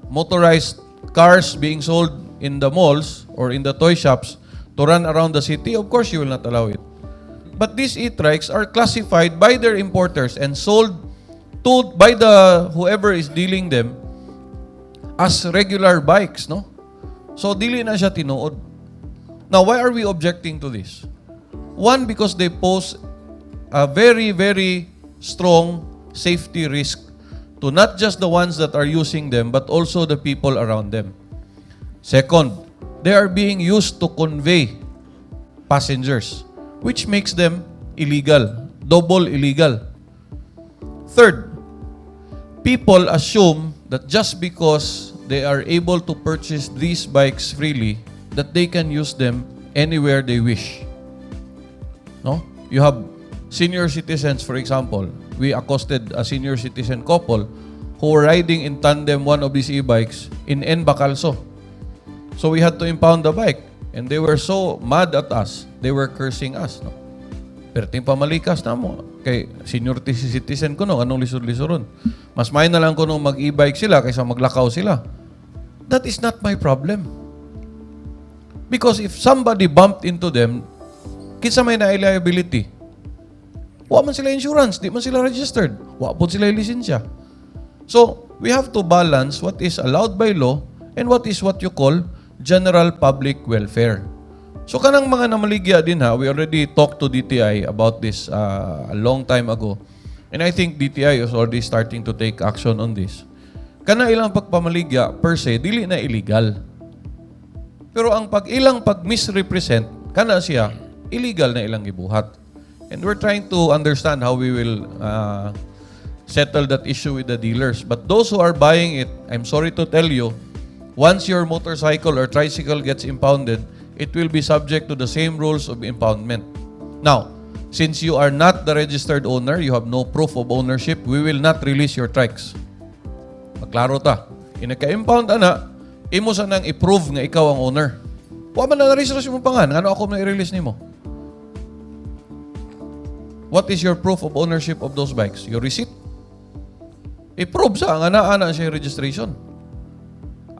Speaker 7: motorized cars being sold in the malls or in the toy shops to run around the city? Of course you will not allow it. But these e-trikes are classified by their importers and sold by the whoever is dealing them as regular bikes, no? So dili na siya tinuod. Now, why are we objecting to this? One, because they pose a very, very strong safety risk to not just the ones that are using them, but also the people around them. Second, they are being used to convey passengers, which makes them illegal, double illegal. Third, people assume that just because they are able to purchase these bikes freely, that they can use them anywhere they wish. No? You have senior citizens, for example. We accosted a senior citizen couple who were riding in tandem one of these e-bikes in N. Bacalso. So we had to impound the bike. And they were so mad at us, they were cursing us. No? Pero ting pamalikas na mo. Kay senior citizen ko no, anong lisod-lisoron. Mas may na lang ko nung mag-e-bike sila kaysa maglakaw sila. That is not my problem. Because if somebody bumped into them, kinsa may na liability. Wa man sila insurance, di man sila registered. Wa po sila lisensya. So, we have to balance what is allowed by law and what is what you call general public welfare. So, kanang mga namaligya din ha, we already talked to DTI about this a long time ago. And I think DTI is already starting to take action on this. Kana ilang pagpamaligya, per se, dili na illegal. Pero ang ilang pag-misrepresent, kana siya, illegal na ilang gibuhat. And we're trying to understand how we will settle that issue with the dealers. But those who are buying it, I'm sorry to tell you, once your motorcycle or tricycle gets impounded, it will be subject to the same rules of impoundment. Now, since you are not the registered owner, you have no proof of ownership, we will not release your trikes. Maklaro ta. Inaka-impound ana, imo sa nang i-prove nga ikaw ang owner. Wa man na registrasyon mo pangan, ano ako na i-release nimo? What is your proof of ownership of those bikes? Your receipt? I-prove sa nga ana siya registration.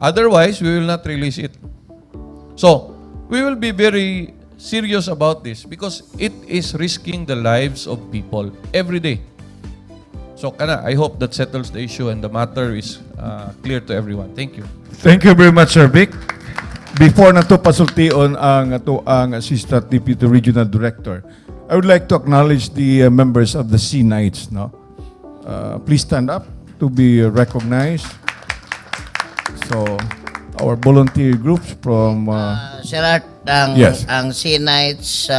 Speaker 7: Otherwise, we will not release it. So, we will be very serious about this because it is risking the lives of people every day. So, I hope that settles the issue and the matter is clear to everyone. Thank you.
Speaker 10: Thank you very much, Sir Vic. Before na to pasultion ang Assistant Deputy Regional Director, I would like to acknowledge the members of the Sea Knights. No? Please stand up to be recognized. So, our volunteer groups from...
Speaker 5: Sir Art, ang,
Speaker 10: Yes.
Speaker 5: ang Sea Knights,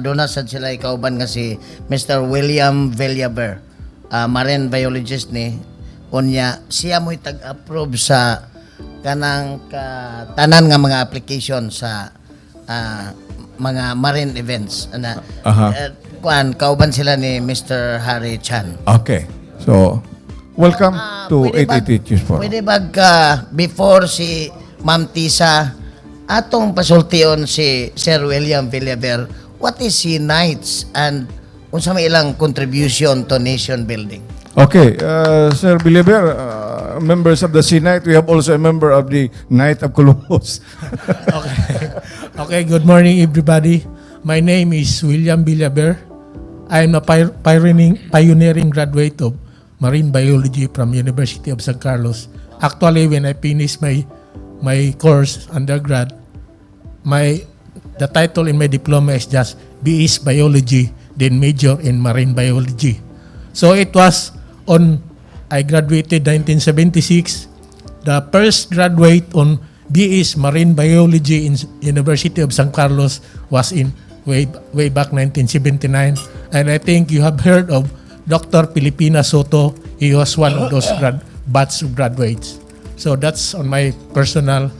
Speaker 5: doon na sad sila ikauban nga si Mr. William Villaber, marine biologist ni. Unya, siya mo'y tag-approve sa kanang tanan nga mga application sa mga marine events. Kauban sila ni Mr. Harry Chan.
Speaker 10: Okay. So, welcome to
Speaker 5: Pwede ba-
Speaker 10: 888 News Forum.
Speaker 5: Pwede ba before si Ma'am Tisa, atong pasultion si Sir William Villaber, what is Sea Knights and unsa may ilang contribution to nation building?
Speaker 10: Okay, Sir Biliber, members of the Sea Knight, we have also a member of the Knight of Columbus.
Speaker 12: Okay, good morning everybody. My name is William Villaber. I am a pioneering graduate of marine biology from University of San Carlos. Actually, when I finished my course undergrad, the title in my diploma is just BS Biology, then major in marine biology. So it was I graduated 1976. The first graduate on BS Marine Biology in University of San Carlos was in way back 1979. And I think you have heard of Dr. Pilipina Soto. He was one of those batch of graduates. So that's on my personal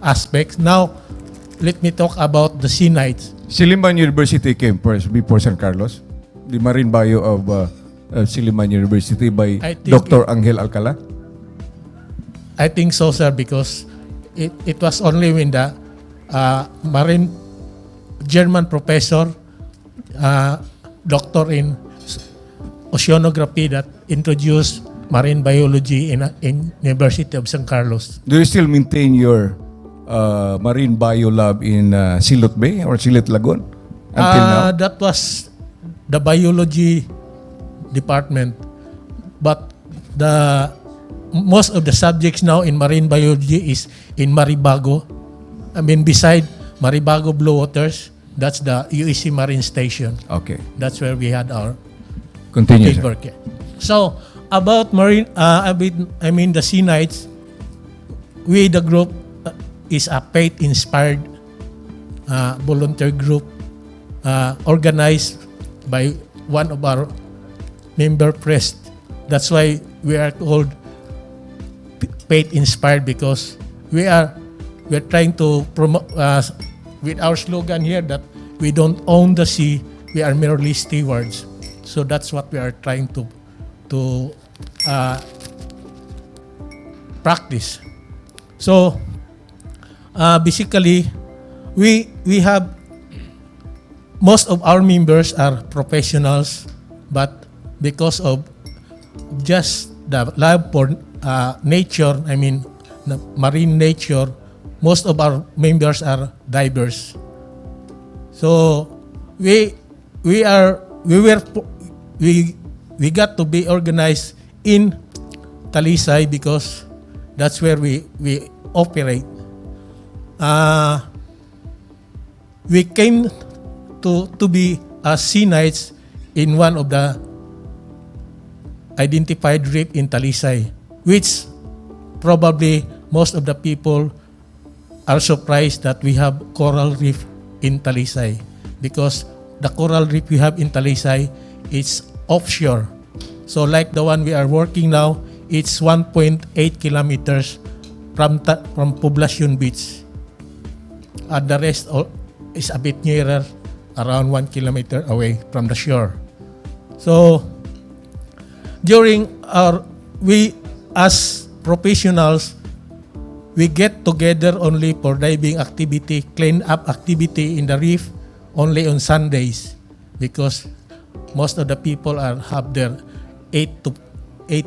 Speaker 12: aspects. Now, let me talk about the Sea Knights.
Speaker 10: Silliman University came first before San Carlos. The marine bio of Silliman University by
Speaker 12: I think
Speaker 10: Dr. Angel Alcala.
Speaker 12: I think so, sir, because it was only when the marine German professor, doctor in oceanography, that introduced marine biology in University of San Carlos.
Speaker 10: Do you still maintain your marine bio lab in Silot Bay or Silot Lagoon until now?
Speaker 12: That was the biology department, but the most of the subjects now in marine biology is in Maribago. I mean, beside Maribago Blue Waters, that's the UEC Marine Station.
Speaker 10: Okay.
Speaker 12: That's where we had our
Speaker 10: Continue,
Speaker 12: field
Speaker 10: sir.
Speaker 12: work. Yeah. So about marine, I mean the Sea Knights. We the group is a faith-inspired volunteer group organized by one of our member press. That's why we are called faith inspired because we're trying to promote with our slogan here that we don't own the sea, we are merely stewards. So that's what we are trying to practice. So basically, we have most of our members are professionals, but because of just the love for nature, I mean the marine nature, most of our members are divers. So we got to be organized in Talisay because that's where we operate. We came to be sea knights in one of the identified reef in Talisay, which probably most of the people are surprised that we have coral reef in Talisay, because the coral reef we have in Talisay is offshore. So like the one we are working now, it's 1.8 kilometers from Poblacion Beach. And the rest is a bit nearer, around 1 kilometer away from the shore. So during we as professionals, we get together only for diving activity, clean up activity in the reef only on Sundays, because most of the people have their 8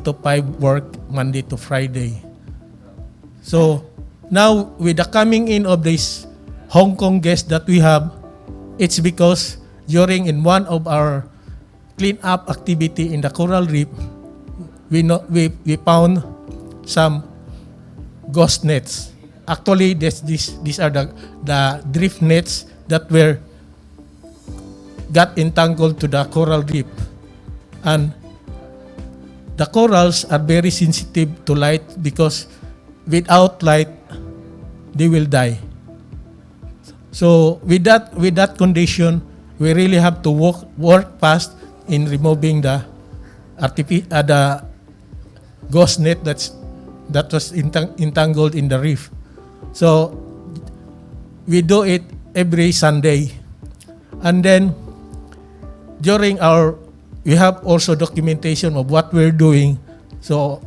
Speaker 12: to 5 work Monday to Friday. So now with the coming in of this Hong Kong guests that we have, it's because in one of our clean up activity in the coral reef, we found some ghost nets. Actually, these are the drift nets that got entangled to the coral reef, and the corals are very sensitive to light because without light they will die. So with that condition, we really have to work fast in removing the ghost net that was entangled in the reef. So we do it every Sunday, and then we have also documentation of what we're doing. So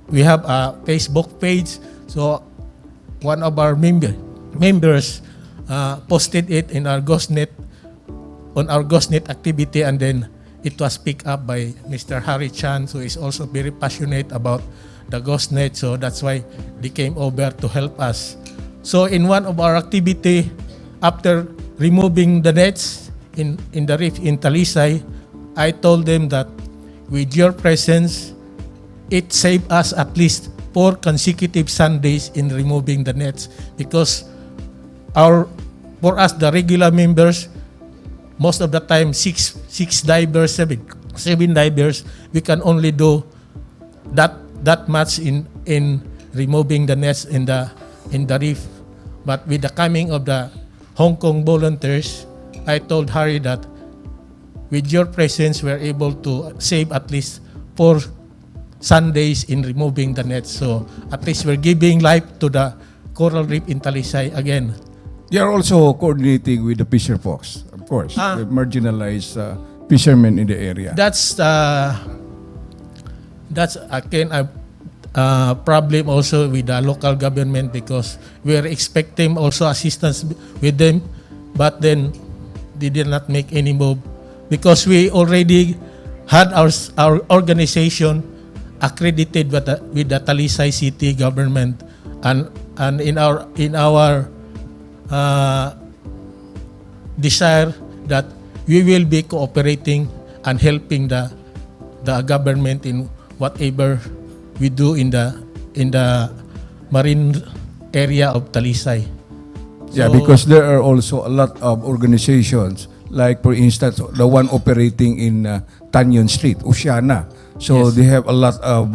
Speaker 12: we have a Facebook page. So one of our members posted it in our ghost net activity, and then it was picked up by Mr. Harry Chan, who is also very passionate about the ghost net. So that's why they came over to help us. So in one of our activity, after removing the nets in the reef in Talisay, I told them that with your presence, it saved us at least 4 consecutive Sundays in removing the nets, because for us, the regular members, most of the time, 7 divers, we can only do that much in removing the nets in the reef. But with the coming of the Hong Kong volunteers, I told Harry that with your presence, we're able to save at least 4 Sundays in removing the nets. So at least we're giving life to the coral reef in Talisay again.
Speaker 10: They are also coordinating with the fisher folks, of course, the marginalized fishermen in the area.
Speaker 12: That's again a problem also with the local government, because we are expecting also assistance with them, but then they did not make any move, because we already had our organization accredited with the Talisay City government, and in our desire that we will be cooperating and helping the government in whatever we do in the marine area of Talisay.
Speaker 10: Yeah, because there are also a lot of organizations, like for instance, the one operating in Tanyon Street, Oceana. So
Speaker 12: Yes.
Speaker 10: they have a lot of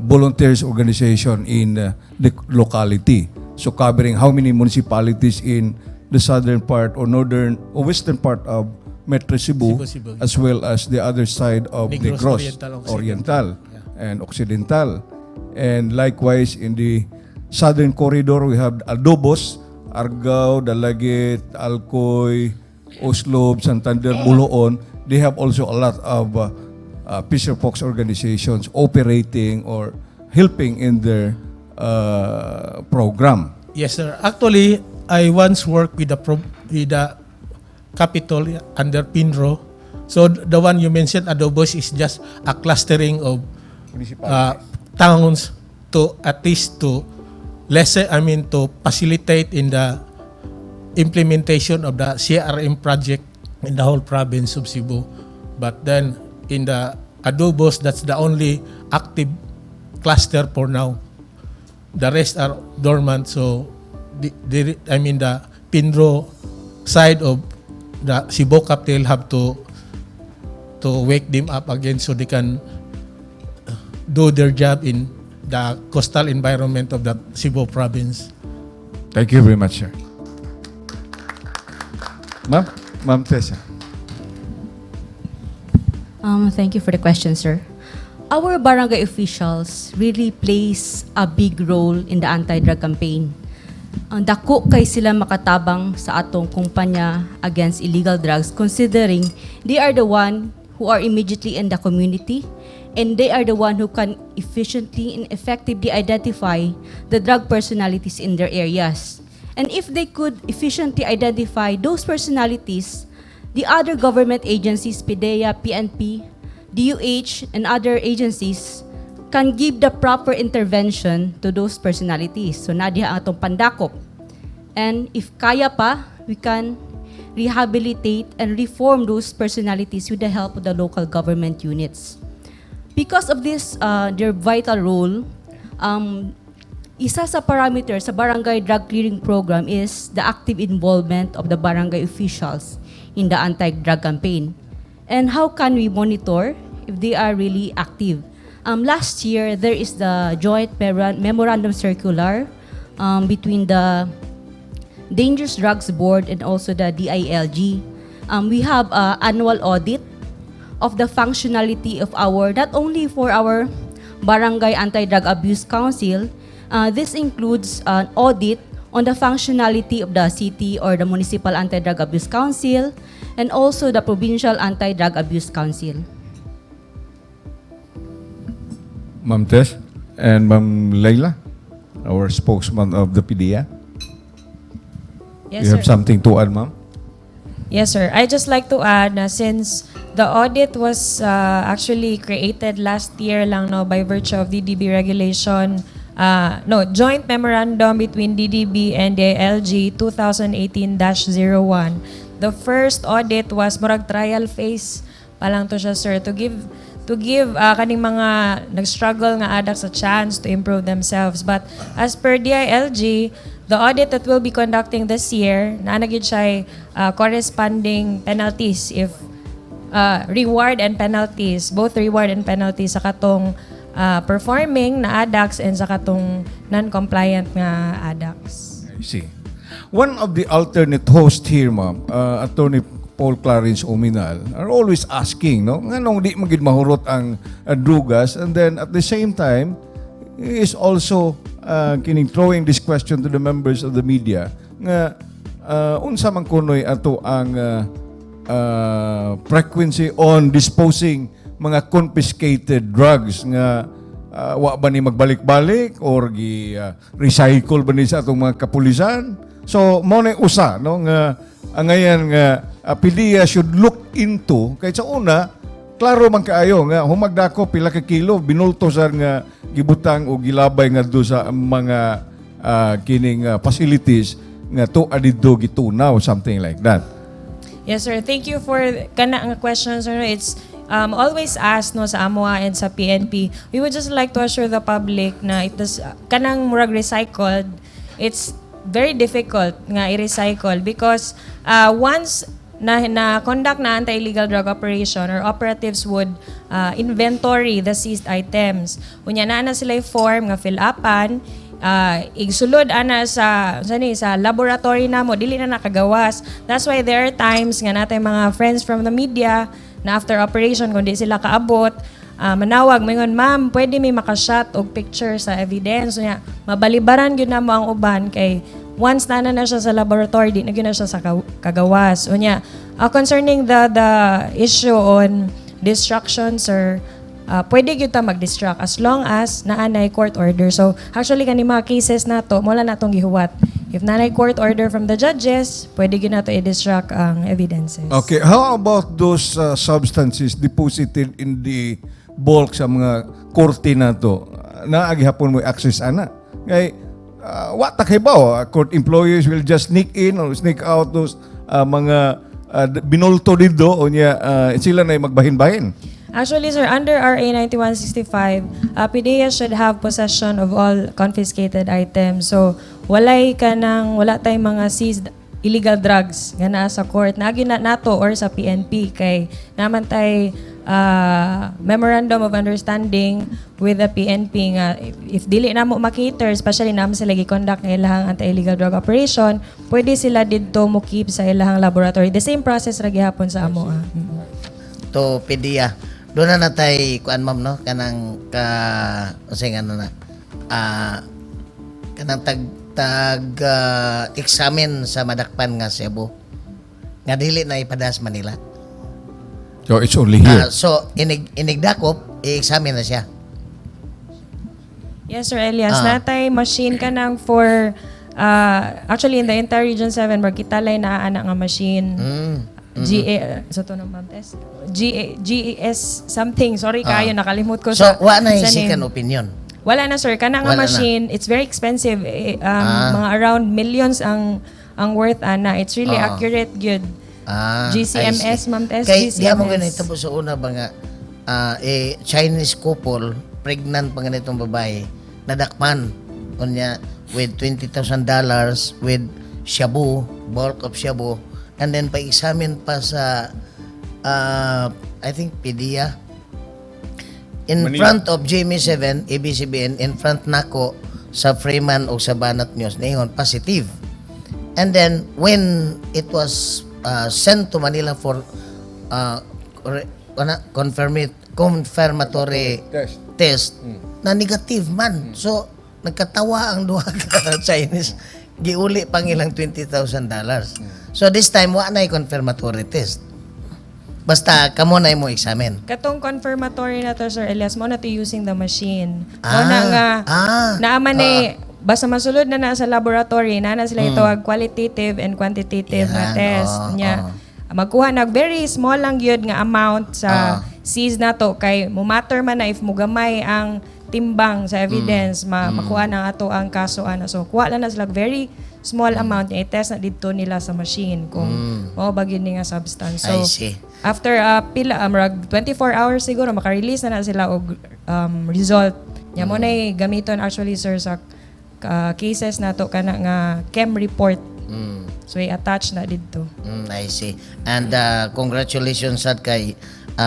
Speaker 10: volunteers organization in the locality. So covering how many municipalities in the southern part or northern or western part of Metro Cebu,
Speaker 12: Cebu.
Speaker 10: as well as the other side of
Speaker 12: Negros
Speaker 10: Negros
Speaker 12: Oriental,
Speaker 10: Oriental and Occidental. And likewise, in the southern corridor, we have Adobos, Argao, Dalagit, Alcoy, Oslob, Santander, Buloon. They have also a lot of Fisher Fox organizations operating or helping in their program.
Speaker 12: Yes, sir. Actually, I once worked with the capital under PINRO. So the one you mentioned, Adobos, is just a clustering of towns to at least to to facilitate in the implementation of the CRM project in the whole province of Cebu. But then in the Adobos, that's the only active cluster for now. The rest are dormant. So the PINRO side of the Cebu capital have to wake them up again so they can do their job in the coastal environment of the Cebu province.
Speaker 10: Thank you very much, sir. Ma'am Tessa.
Speaker 2: Thank you for the question, sir. Our barangay officials really plays a big role in the anti-drug campaign. Ang dako kay sila makatabang sa atong kumpanya against illegal drugs, considering they are the one who are immediately in the community and they are the one who can efficiently and effectively identify the drug personalities in their areas. And if they could efficiently identify those personalities, the other government agencies, PDEA, PNP, DOH, and other agencies can give the proper intervention to those personalities. So nadiha ang atong pandakop. And if kaya pa, we can rehabilitate and reform those personalities with the help of the local government units. Because of this, their vital role, isa sa parameter sa barangay drug clearing program is the active involvement of the barangay officials in the anti-drug campaign. And how can we monitor if they are really active? Last year, there is the joint memorandum circular between the Dangerous Drugs Board and also the DILG. We have an annual audit of the functionality of not only for our Barangay Anti-Drug Abuse Council, this includes an audit on the functionality of the city or the Municipal Anti-Drug Abuse Council and also the Provincial Anti-Drug Abuse Council.
Speaker 10: Ma'am Tess and Ma'am Layla, our spokesman of the PDEA.
Speaker 6: Yes,
Speaker 10: You have
Speaker 6: sir.
Speaker 10: something to add, ma'am?
Speaker 6: Yes, sir. I just like to add na since the audit was actually created last year lang by virtue of DDB regulation, joint memorandum between DDB and the LG 2018-01. The first audit was murag trial phase pa lang to siya, sir, to give kaning mga nag-struggle nga addicts a chance to improve themselves. But as per DILG, the audit that we'll be conducting this year, naanagid siya corresponding penalties if reward and penalties, both reward and penalties sa katong performing na addicts and sa katong non-compliant nga addicts.
Speaker 10: I see. One of the alternate hosts here, ma'am, Attorney Paul Clarence Ominal, are always asking, nganong di magid mahurot ang drugas, and then at the same time, he is also throwing this question to the members of the media nga unsa man kunoy ato ang frequency on disposing mga confiscated drugs nga wa ba ni magbalik-balik or recycle ba ni sa atong mga kapulisan. So mo na usa nga ngayon nga PDEA should look into kay sa una klaro man kaayo nga humagdako pila ka kilo binulto sa nga gibutang o gilabay nga do sa mga kining facilities nga to adiddo gitunaw, something like that.
Speaker 6: Yes, sir. Thank you for kana nga questions, sir. It's always asked sa AMOA and sa PNP. We would just like to assure the public na it does kanang murag recycled. It's very difficult nga i-recycle because once na conduct na anti-illegal drug operation or operatives would inventory the seized items. Unya na sila form nga fill upan, igsulod ana sa laboratory namo dili na nakagawas. That's why there are times nga natay mga friends from the media na after operation kung di sila kaabot, manawag mingon, ma'am, pwede may makashot og picture sa evidence niya. Mabalibaran gyud namo ang uban kay once na siya sa laboratory, di na gyud na siya sa kagawas. Unya, concerning the issue on distraction, sir, pwede gyud ta mag-distract as long as naanay court order. So, actually kani mga cases nato, wala natong gihuwat. If naanay court order from the judges, pwede gyud nato i-distract ang evidences.
Speaker 10: Okay, how about those substances deposited in the bulk sa mga korte na to? Naagihapon mo access ana. Kay what takibaw, court employees will just sneak in or sneak out those mga binulto dito o niya sila na magbahin-bahin.
Speaker 6: Actually, sir, under RA 9165, PDEA should have possession of all confiscated items. So, wala tayong mga seized illegal drugs nga naa sa court. Naagi na nato or sa PNP kay naman tay memorandum of understanding with the PNP nga if dili na mo makiter, especially naman sila gi-conduct ng ilahang anti-illegal drug operation, pwede sila didto mo keep sa ilahang laboratory. The same process ra gihapon sa amo.
Speaker 5: To PDEA. Doon na natay kuan ma'am no kanang kanang examine sa madakpan nga Cebu. Nga dili na ipadas Manila.
Speaker 10: So it's only here.
Speaker 5: So inigdakop, i-examine na siya.
Speaker 6: Yes, Sir Elias. Natay machine ka nang for actually in the entire Region 7 magkitalay na ana nga machine. GES something. Sorry kayo, nakalimut ko
Speaker 5: So,
Speaker 6: sa
Speaker 5: wala na
Speaker 6: sa name.
Speaker 5: second opinion.
Speaker 6: Wala na, sir. Kana nga
Speaker 5: Wala
Speaker 6: machine, it's very expensive. Mga around millions ang worth ana. It's really accurate, good. GCMS, ma'am Tess.
Speaker 5: Kay di mo
Speaker 6: GCMS.
Speaker 5: ganito po sa una ba nga Chinese couple, pregnant pa ganitong babae, nadakpan unya with $20,000 with shabu, bulk of shabu, and then pa-examine pa sa I think PDEA in
Speaker 1: Manila.
Speaker 5: front of GMA7, ABCBN, in front nako sa Freeman o sa Banat News, ningon positive. And then when it was sent to Manila for confirmatory test, na negative man. So nagkatawa ang duha ka Chinese, giuli pang ilang $20,000. So this time wa na confirmatory test. Basta kamo na mo examine.
Speaker 6: Katong confirmatory na to, Sir Elias, mo na to using the machine. Muna nga, naaman basta masulod na sa laboratory, na sila itawag qualitative and quantitative na test. Magkuha na very small lang yun nga amount sa seized na to. Kay mo matter man na if mugamay ang timbang sa evidence, makuha na ato ang kaso. So, kuha lang na sila very small amount niya, i-test na dito nila sa machine kung mao ba gyud nga substance. So,
Speaker 5: I see.
Speaker 6: after 24 hours siguro maka-release na sila og result. Nya mo na gamiton actually, sir, sa cases nato kana nga chem report. So i-attach na dito.
Speaker 5: I see. And congratulations sad kay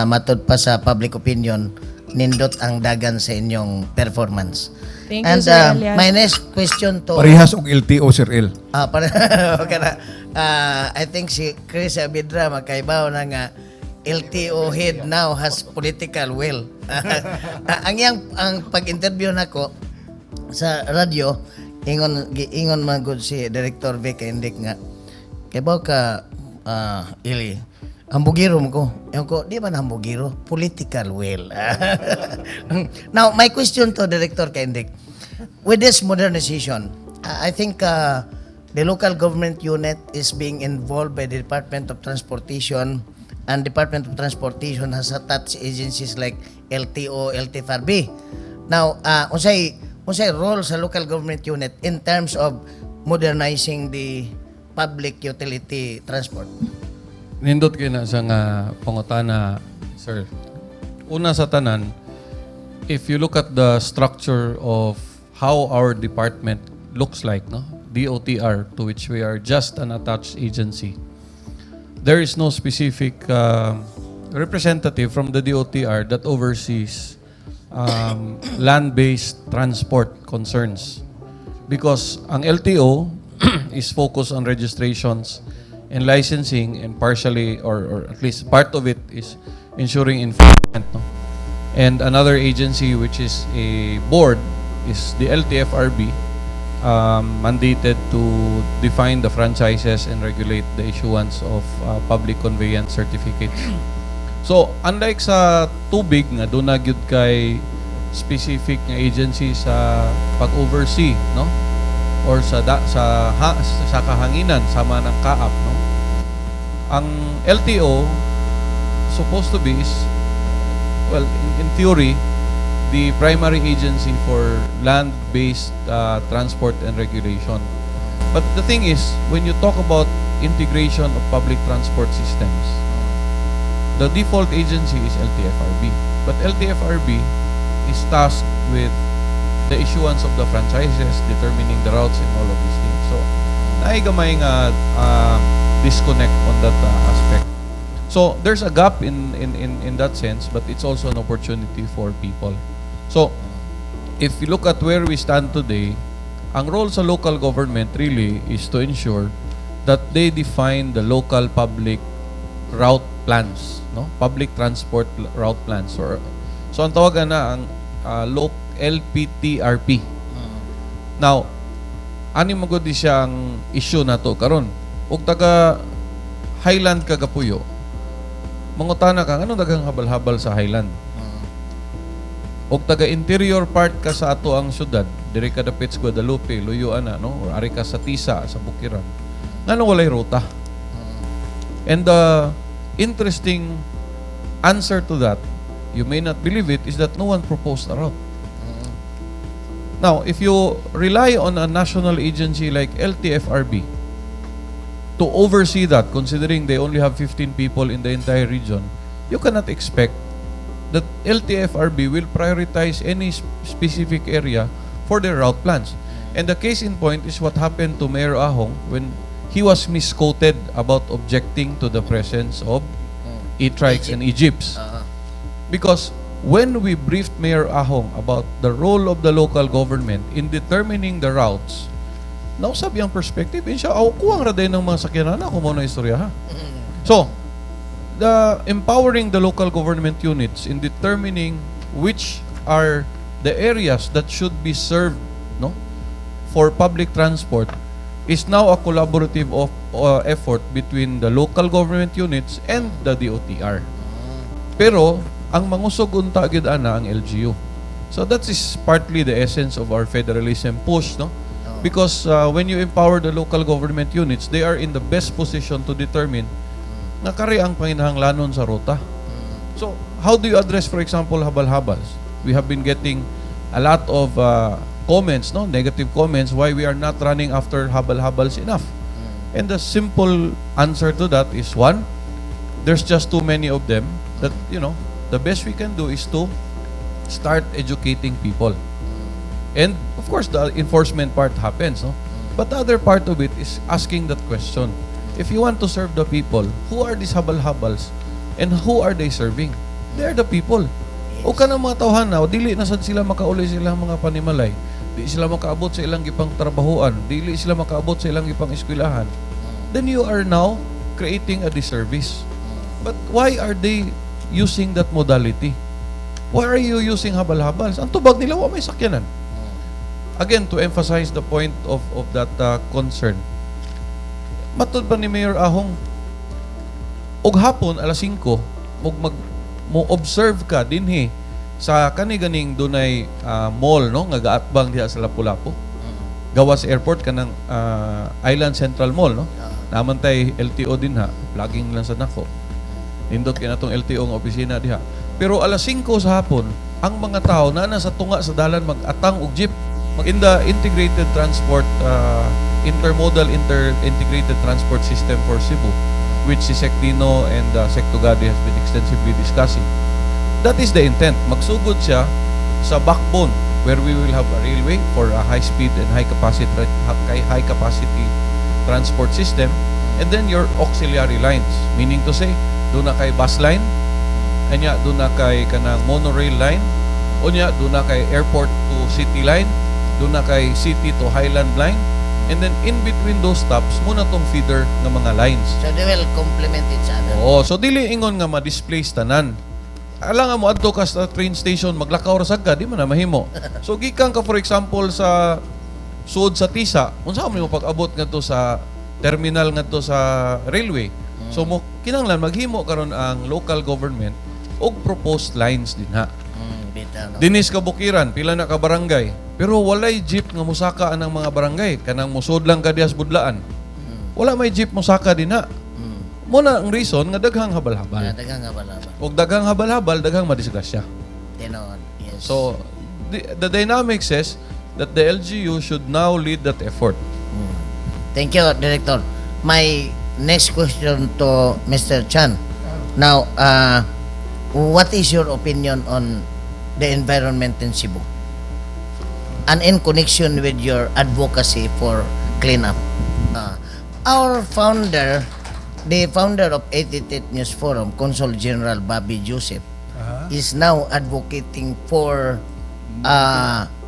Speaker 5: matud pa sa public opinion, nindot ang dagan sa inyong performance.
Speaker 6: Thank
Speaker 5: And
Speaker 6: you, Sir Elias.
Speaker 5: my next question to
Speaker 10: Parehas og LTO, Sir El.
Speaker 5: I think si Chris Abidra magkaibaw na nga LTO head now has political will. ang pag-interview nako sa radyo, ingon man gud si Director Vic Indik nga kaibaw ka Ili, hambugiro mo ko. Ewan ko, di ba na hambugiro? Political will. Now, my question to Director Kendik. With this modernization, I think the local government unit is being involved by the Department of Transportation, and Department of Transportation has attached agencies like LTO, LTFRB. Now, unsay role sa local government unit in terms of modernizing the public utility transport?
Speaker 7: Nindot kayo na sa nga pangutana, sir. Una sa tanan, if you look at the structure of how our department looks like, no? DOTR, to which we are just an attached agency, there is no specific representative from the DOTR that oversees land-based transport concerns. because ang LTO is focused on registrations and licensing, and partially or at least part of it is ensuring enforcement. No? And another agency which is a board is the LTFRB, mandated to define the franchises and regulate the issuance of public conveyance certificates. So, unlike sa tubig nga doon na gyud kay specific nga agency sa pag-oversee, no? Or sa kahanginan sama ng kaap, no? Ang LTO supposed to be is, well, in theory, the primary agency for land-based transport and regulation. But the thing is, when you talk about integration of public transport systems, the default agency is LTFRB. But LTFRB is tasked with the issuance of the franchises, determining the routes and all of these things. So, naigamay nga disconnect on that aspect. So, there's a gap in that sense, but it's also an opportunity for people. So, if you look at where we stand today, ang role sa local government really is to ensure that they define the local public route plans, no? Public transport route plans. So ang tawagan na ang LPTRP. Now, ani magudi siya ang issue na to karon. Ug taga Highland kagapuyo, mangutana ka, anong daghang habal-habal sa Highland? Og taga interior part ka sa ato ang syudad, diri ka dapit sa Guadalupe, Luyuan na, no? Or ari ka sa Tisa, sa Bukiran. Ngano walay ruta? And the interesting answer to that, you may not believe it, is that no one proposed a route. Now, if you rely on a national agency like LTFRB to oversee that, considering they only have 15 people in the entire region, you cannot expect that LTFRB will prioritize any specific area for their route plans. And the case in point is what happened to Mayor Ahong when he was misquoted about objecting to the presence of e-trikes and e-jeeps. Because when we briefed Mayor Ahong about the role of the local government in determining the routes, nausab yung perspective, siya, kuwang raday ng mga sakyanan na, kung mo na istorya, ha? So, the empowering the local government units in determining which are the areas that should be served, no, for public transport is now a collaborative effort between the local government units and the DOTR. Pero ang mangusog unta gyud ana ang LGU. So that is partly the essence of our federalism push, no? Because when you empower the local government units, they are in the best position to determine nga kari ang panginahanglanon sa ruta. So, how do you address, for example, habal-habals? We have been getting a lot of comments, no, negative comments, why we are not running after habal-habals enough. And the simple answer to that is, one, there's just too many of them that, you know, the best we can do is to start educating people. And, of course, the enforcement part happens, no? But the other part of it is asking that question. If you want to serve the people, who are these habal-habals? And who are they serving? They are the people. O ka na mga tawhan na, dili na sad sila makauli sa ilang mga panimalay. Di sila makaabot sa ilang gipang trabahoan. Dili sila makaabot sa ilang gipang eskwelahan. Then you are now creating a disservice. But why are they using that modality? Why are you using habal-habals? Ang tubag nila, wa may sakyanan. Again, to emphasize the point of that concern, matod ba ni Mayor Ahong, og hapon, alas 5, mo observe ka dinhi sa kani-ganing dunay mall, no, nga gaatbang diha sa Lapu-Lapu. Gawas airport kanang Island Central Mall, no? Naman tay LTO din ha, vlogging lang sa nako. Nindot kay natong LTO nga opisina diha. Pero alas 5 sa hapon, ang mga tao na nasa tunga sa dalan mag-atang og jeep. In the integrated transport intermodal integrated transport system for Cebu, which si Sec Dino and Sec Tugadi has been extensively discussing. That is the intent. Magsugod siya sa backbone where we will have a railway for a high speed and high capacity transport system, and then your auxiliary lines, meaning to say, doon na kay bus line, anya doon na kay kanang monorail line, unya doon na kay airport to city line, doon na kay City to Highland line, and then in between those stops, muna tong feeder ng mga lines.
Speaker 5: So they will complement each other.
Speaker 7: Oo, so dili ingon nga ma-displace tanan. Alangan mo adto ka sa train station, maglakaw ra sad ka, di man na mahimo. So gikan ka for example sa suod sa Tisa, unsa mo pag-abot ngadto sa terminal ngadto sa railway. So mo kinahanglan maghimo karon ang local government og proposed lines din ha.
Speaker 5: Bitaw, no?
Speaker 7: Dinis ka Bukiran, pila na ka barangay. Pero walay jeep nga musaka anang mga barangay. Kanang musod lang ka dias budlaan. Wala may jeep musaka din ha. Muna ang reason nga daghang habal-habal.
Speaker 5: Daghang habal-habal.
Speaker 7: Og daghang habal-habal, daghang madisgrasya.
Speaker 5: Tinuod, yes.
Speaker 7: So, the dynamic says that the LGU should now lead that effort.
Speaker 5: Thank you, Director. My next question to Mr. Chan. Now, what is your opinion on the environment in Cebu? And in connection with your advocacy for cleanup. Our founder, the founder of 888 News Forum, Consul General Bobby Joseph, is now advocating for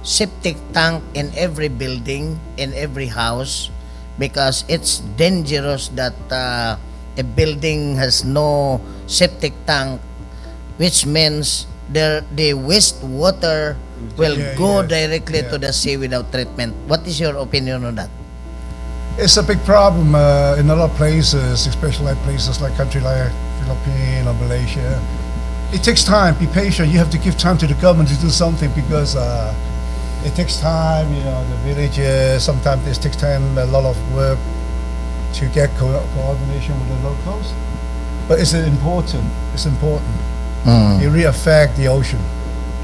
Speaker 5: septic tank in every building, in every house, because it's dangerous that a building has no septic tank, which means the wastewater will go directly to the sea without treatment. What is your opinion on that?
Speaker 8: It's a big problem in a lot of places, especially like places like country like Philippines or Malaysia. It takes time. Be patient. You have to give time to the government to do something because it takes time. You know, the villages sometimes it takes time, a lot of work to get coordination with the locals. But it's important. It's important. It really affects the ocean.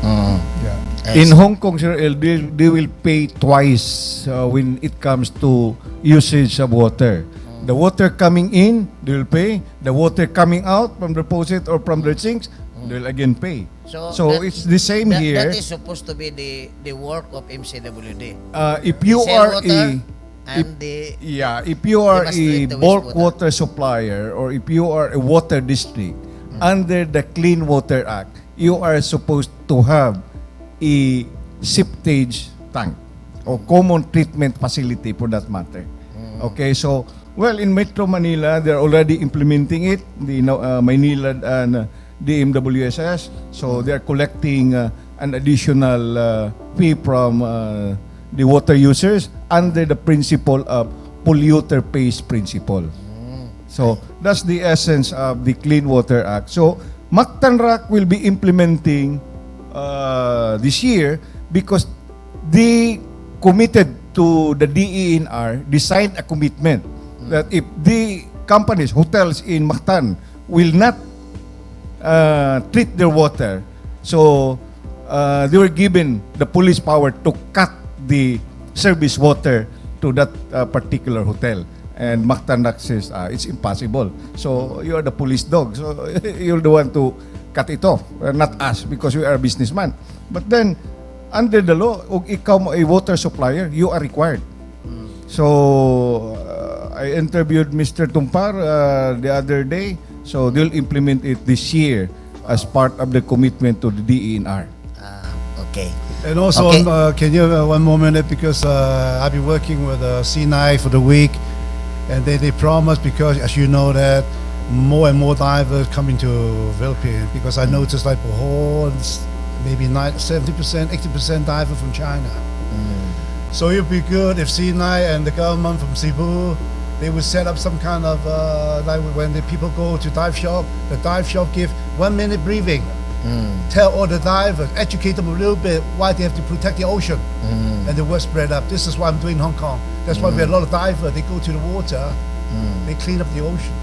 Speaker 8: Yeah.
Speaker 10: In Hong Kong, Sir El, they will pay twice when it comes to usage of water. The water coming in, they will pay. The water coming out from the faucet or from the sinks, they will again pay. So
Speaker 5: that-
Speaker 10: it's the same here.
Speaker 5: That is supposed to be the work of MCWD.
Speaker 10: If you
Speaker 5: Sell
Speaker 10: are
Speaker 5: water
Speaker 10: if you are
Speaker 5: must
Speaker 10: a
Speaker 5: treat the
Speaker 10: bulk
Speaker 5: wastewater.
Speaker 10: water supplier or if you are a water district under the Clean Water Act, you are supposed to have a septage tank or common treatment facility for that matter. Okay, so well in Metro Manila they're already implementing it. The Manila and DMWSS, so they're collecting an additional fee from the water users under the principle of polluter pays principle. So that's the essence of the Clean Water Act. So Mactan Rock will be implementing this year because they committed to the DENR, they signed a commitment that if the companies, hotels in Mactan will not treat their water, so they were given the police power to cut the service water to that particular hotel. And Mactan Rock says, it's impossible. So you are the police dog. So you're the one to cut it off, not us, because we are a businessman. But then, under the law, kung ikaw mo a water supplier, you are required. So I interviewed Mr. Tumpar the other day. So they'll implement it this year as part of the commitment to the DENR.
Speaker 5: Okay.
Speaker 8: And also,
Speaker 5: Okay.
Speaker 8: can you have one more minute because I've been working with CNI for the week, and they promised because, as you know, that more and more divers coming to Philippines because I noticed like Bohol, maybe 70%, 80% diver from China. So it would be good if CNI and the government from Cebu, they would set up some kind of like when the people go to dive shop, the dive shop give 1 minute briefing. Tell all the divers, educate them a little bit why they have to protect the ocean, and the word spread up. This is what I'm doing in Hong Kong. That's why we have a lot of divers. They go to the water, they clean up the ocean.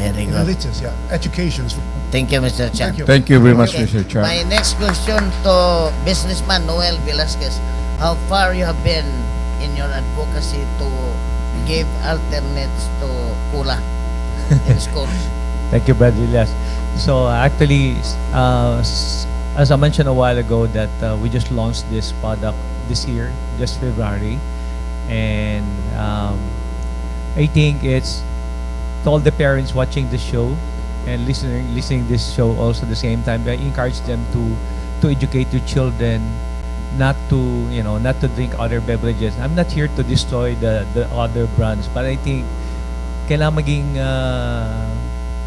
Speaker 5: Very
Speaker 8: In
Speaker 5: good.
Speaker 8: litters, yeah. Education.
Speaker 5: Thank you, Mr. Chan.
Speaker 8: Thank you.
Speaker 10: Thank you very much,
Speaker 5: Okay.
Speaker 10: Mr. Chair.
Speaker 5: My next question to businessman Noel Velasquez. How far you have been in your advocacy to give alternates to Kula in schools?
Speaker 4: Thank you, Brother Elias. So actually, as I mentioned a while ago, that we just launched this product this year, just February, and I think it's to all the parents watching the show and listening this show also at the same time. I encourage them to educate your children not to drink other beverages. I'm not here to destroy the other brands, but I think kailangan maging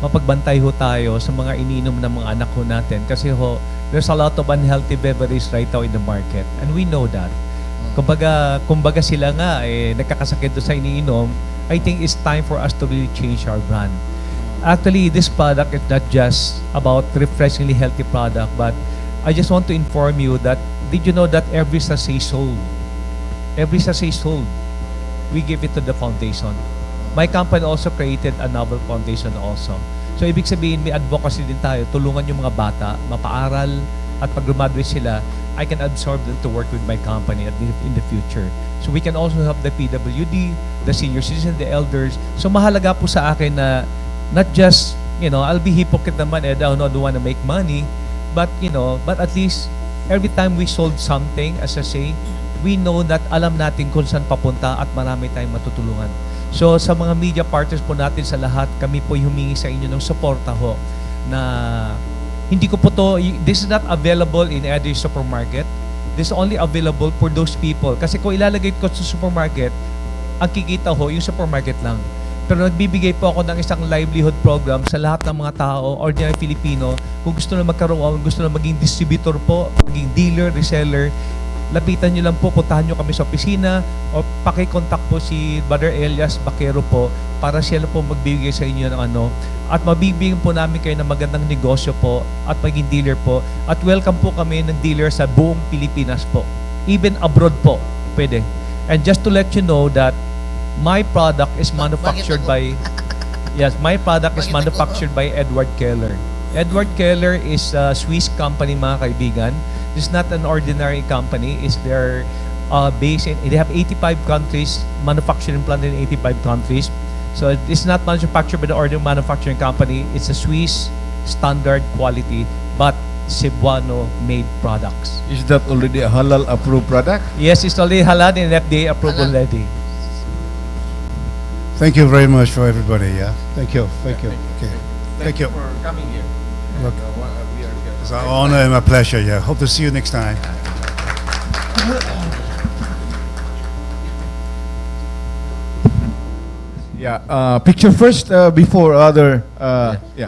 Speaker 4: mapagbantay ho tayo sa mga iniinom ng mga anak ho natin kasi ho, there's a lot of unhealthy beverages right now in the market and we know that. Kumbaga sila nga nagkakasakit doon sa iniinom, I think it's time for us to really change our brand. Actually, this product is not just about refreshingly healthy product, but I just want to inform you that did you know that every sachet sold, we give it to the foundation. My company also created a novel foundation also. So, ibig sabihin, may advocacy din tayo. Tulungan yung mga bata, mapaaral, at pag graduate sila, I can absorb them to work with my company in the future. So, we can also help the PWD, the senior citizens, the elders. So, mahalaga po sa akin na not just, I'll be hypocrite naman, I don't want to make money, but at least, every time we sold something, as I say, we know that alam natin kung saan papunta at marami tayong matutulungan. So sa mga media partners po natin sa lahat, kami po humingi sa inyo ng suporta ho na hindi ko po to, this is not available in every supermarket. This is only available for those people. Kasi kung ilalagay ko sa supermarket, ang kikita ho, yung supermarket lang. Pero nagbibigay po ako ng isang livelihood program sa lahat ng mga tao, ordinary Filipino, kung gusto na magkaroon, gusto na maging distributor po, maging dealer, reseller, lapitan nyo lang po, puntahan nyo kami sa opisina o pakikontak po si Brother Elias Baquero po para siya po magbibigay sa inyo ng at mabibigyan po namin kayo ng magandang negosyo po at maging dealer po at welcome po kami ng dealer sa buong Pilipinas po. Even abroad po, pwede. And just to let you know that my product is manufactured by Edward Keller. Edward Keller is a Swiss company, mga kaibigan. This is not an ordinary company. They're based in, they have 85 countries, manufacturing plant in 85 countries. So it's not manufactured by the ordinary manufacturing company. It's a Swiss standard quality, but Cebuano-made products.
Speaker 10: Is that already a halal approved product?
Speaker 4: Yes, it's already halal and FDA approved already.
Speaker 8: Thank you very much for everybody. Yeah. Thank you. Okay. Thank you
Speaker 7: for coming here.
Speaker 8: Look, it's an honor and a pleasure. Yeah. Hope to see you next time.
Speaker 10: Yeah. Picture first before other. Yeah.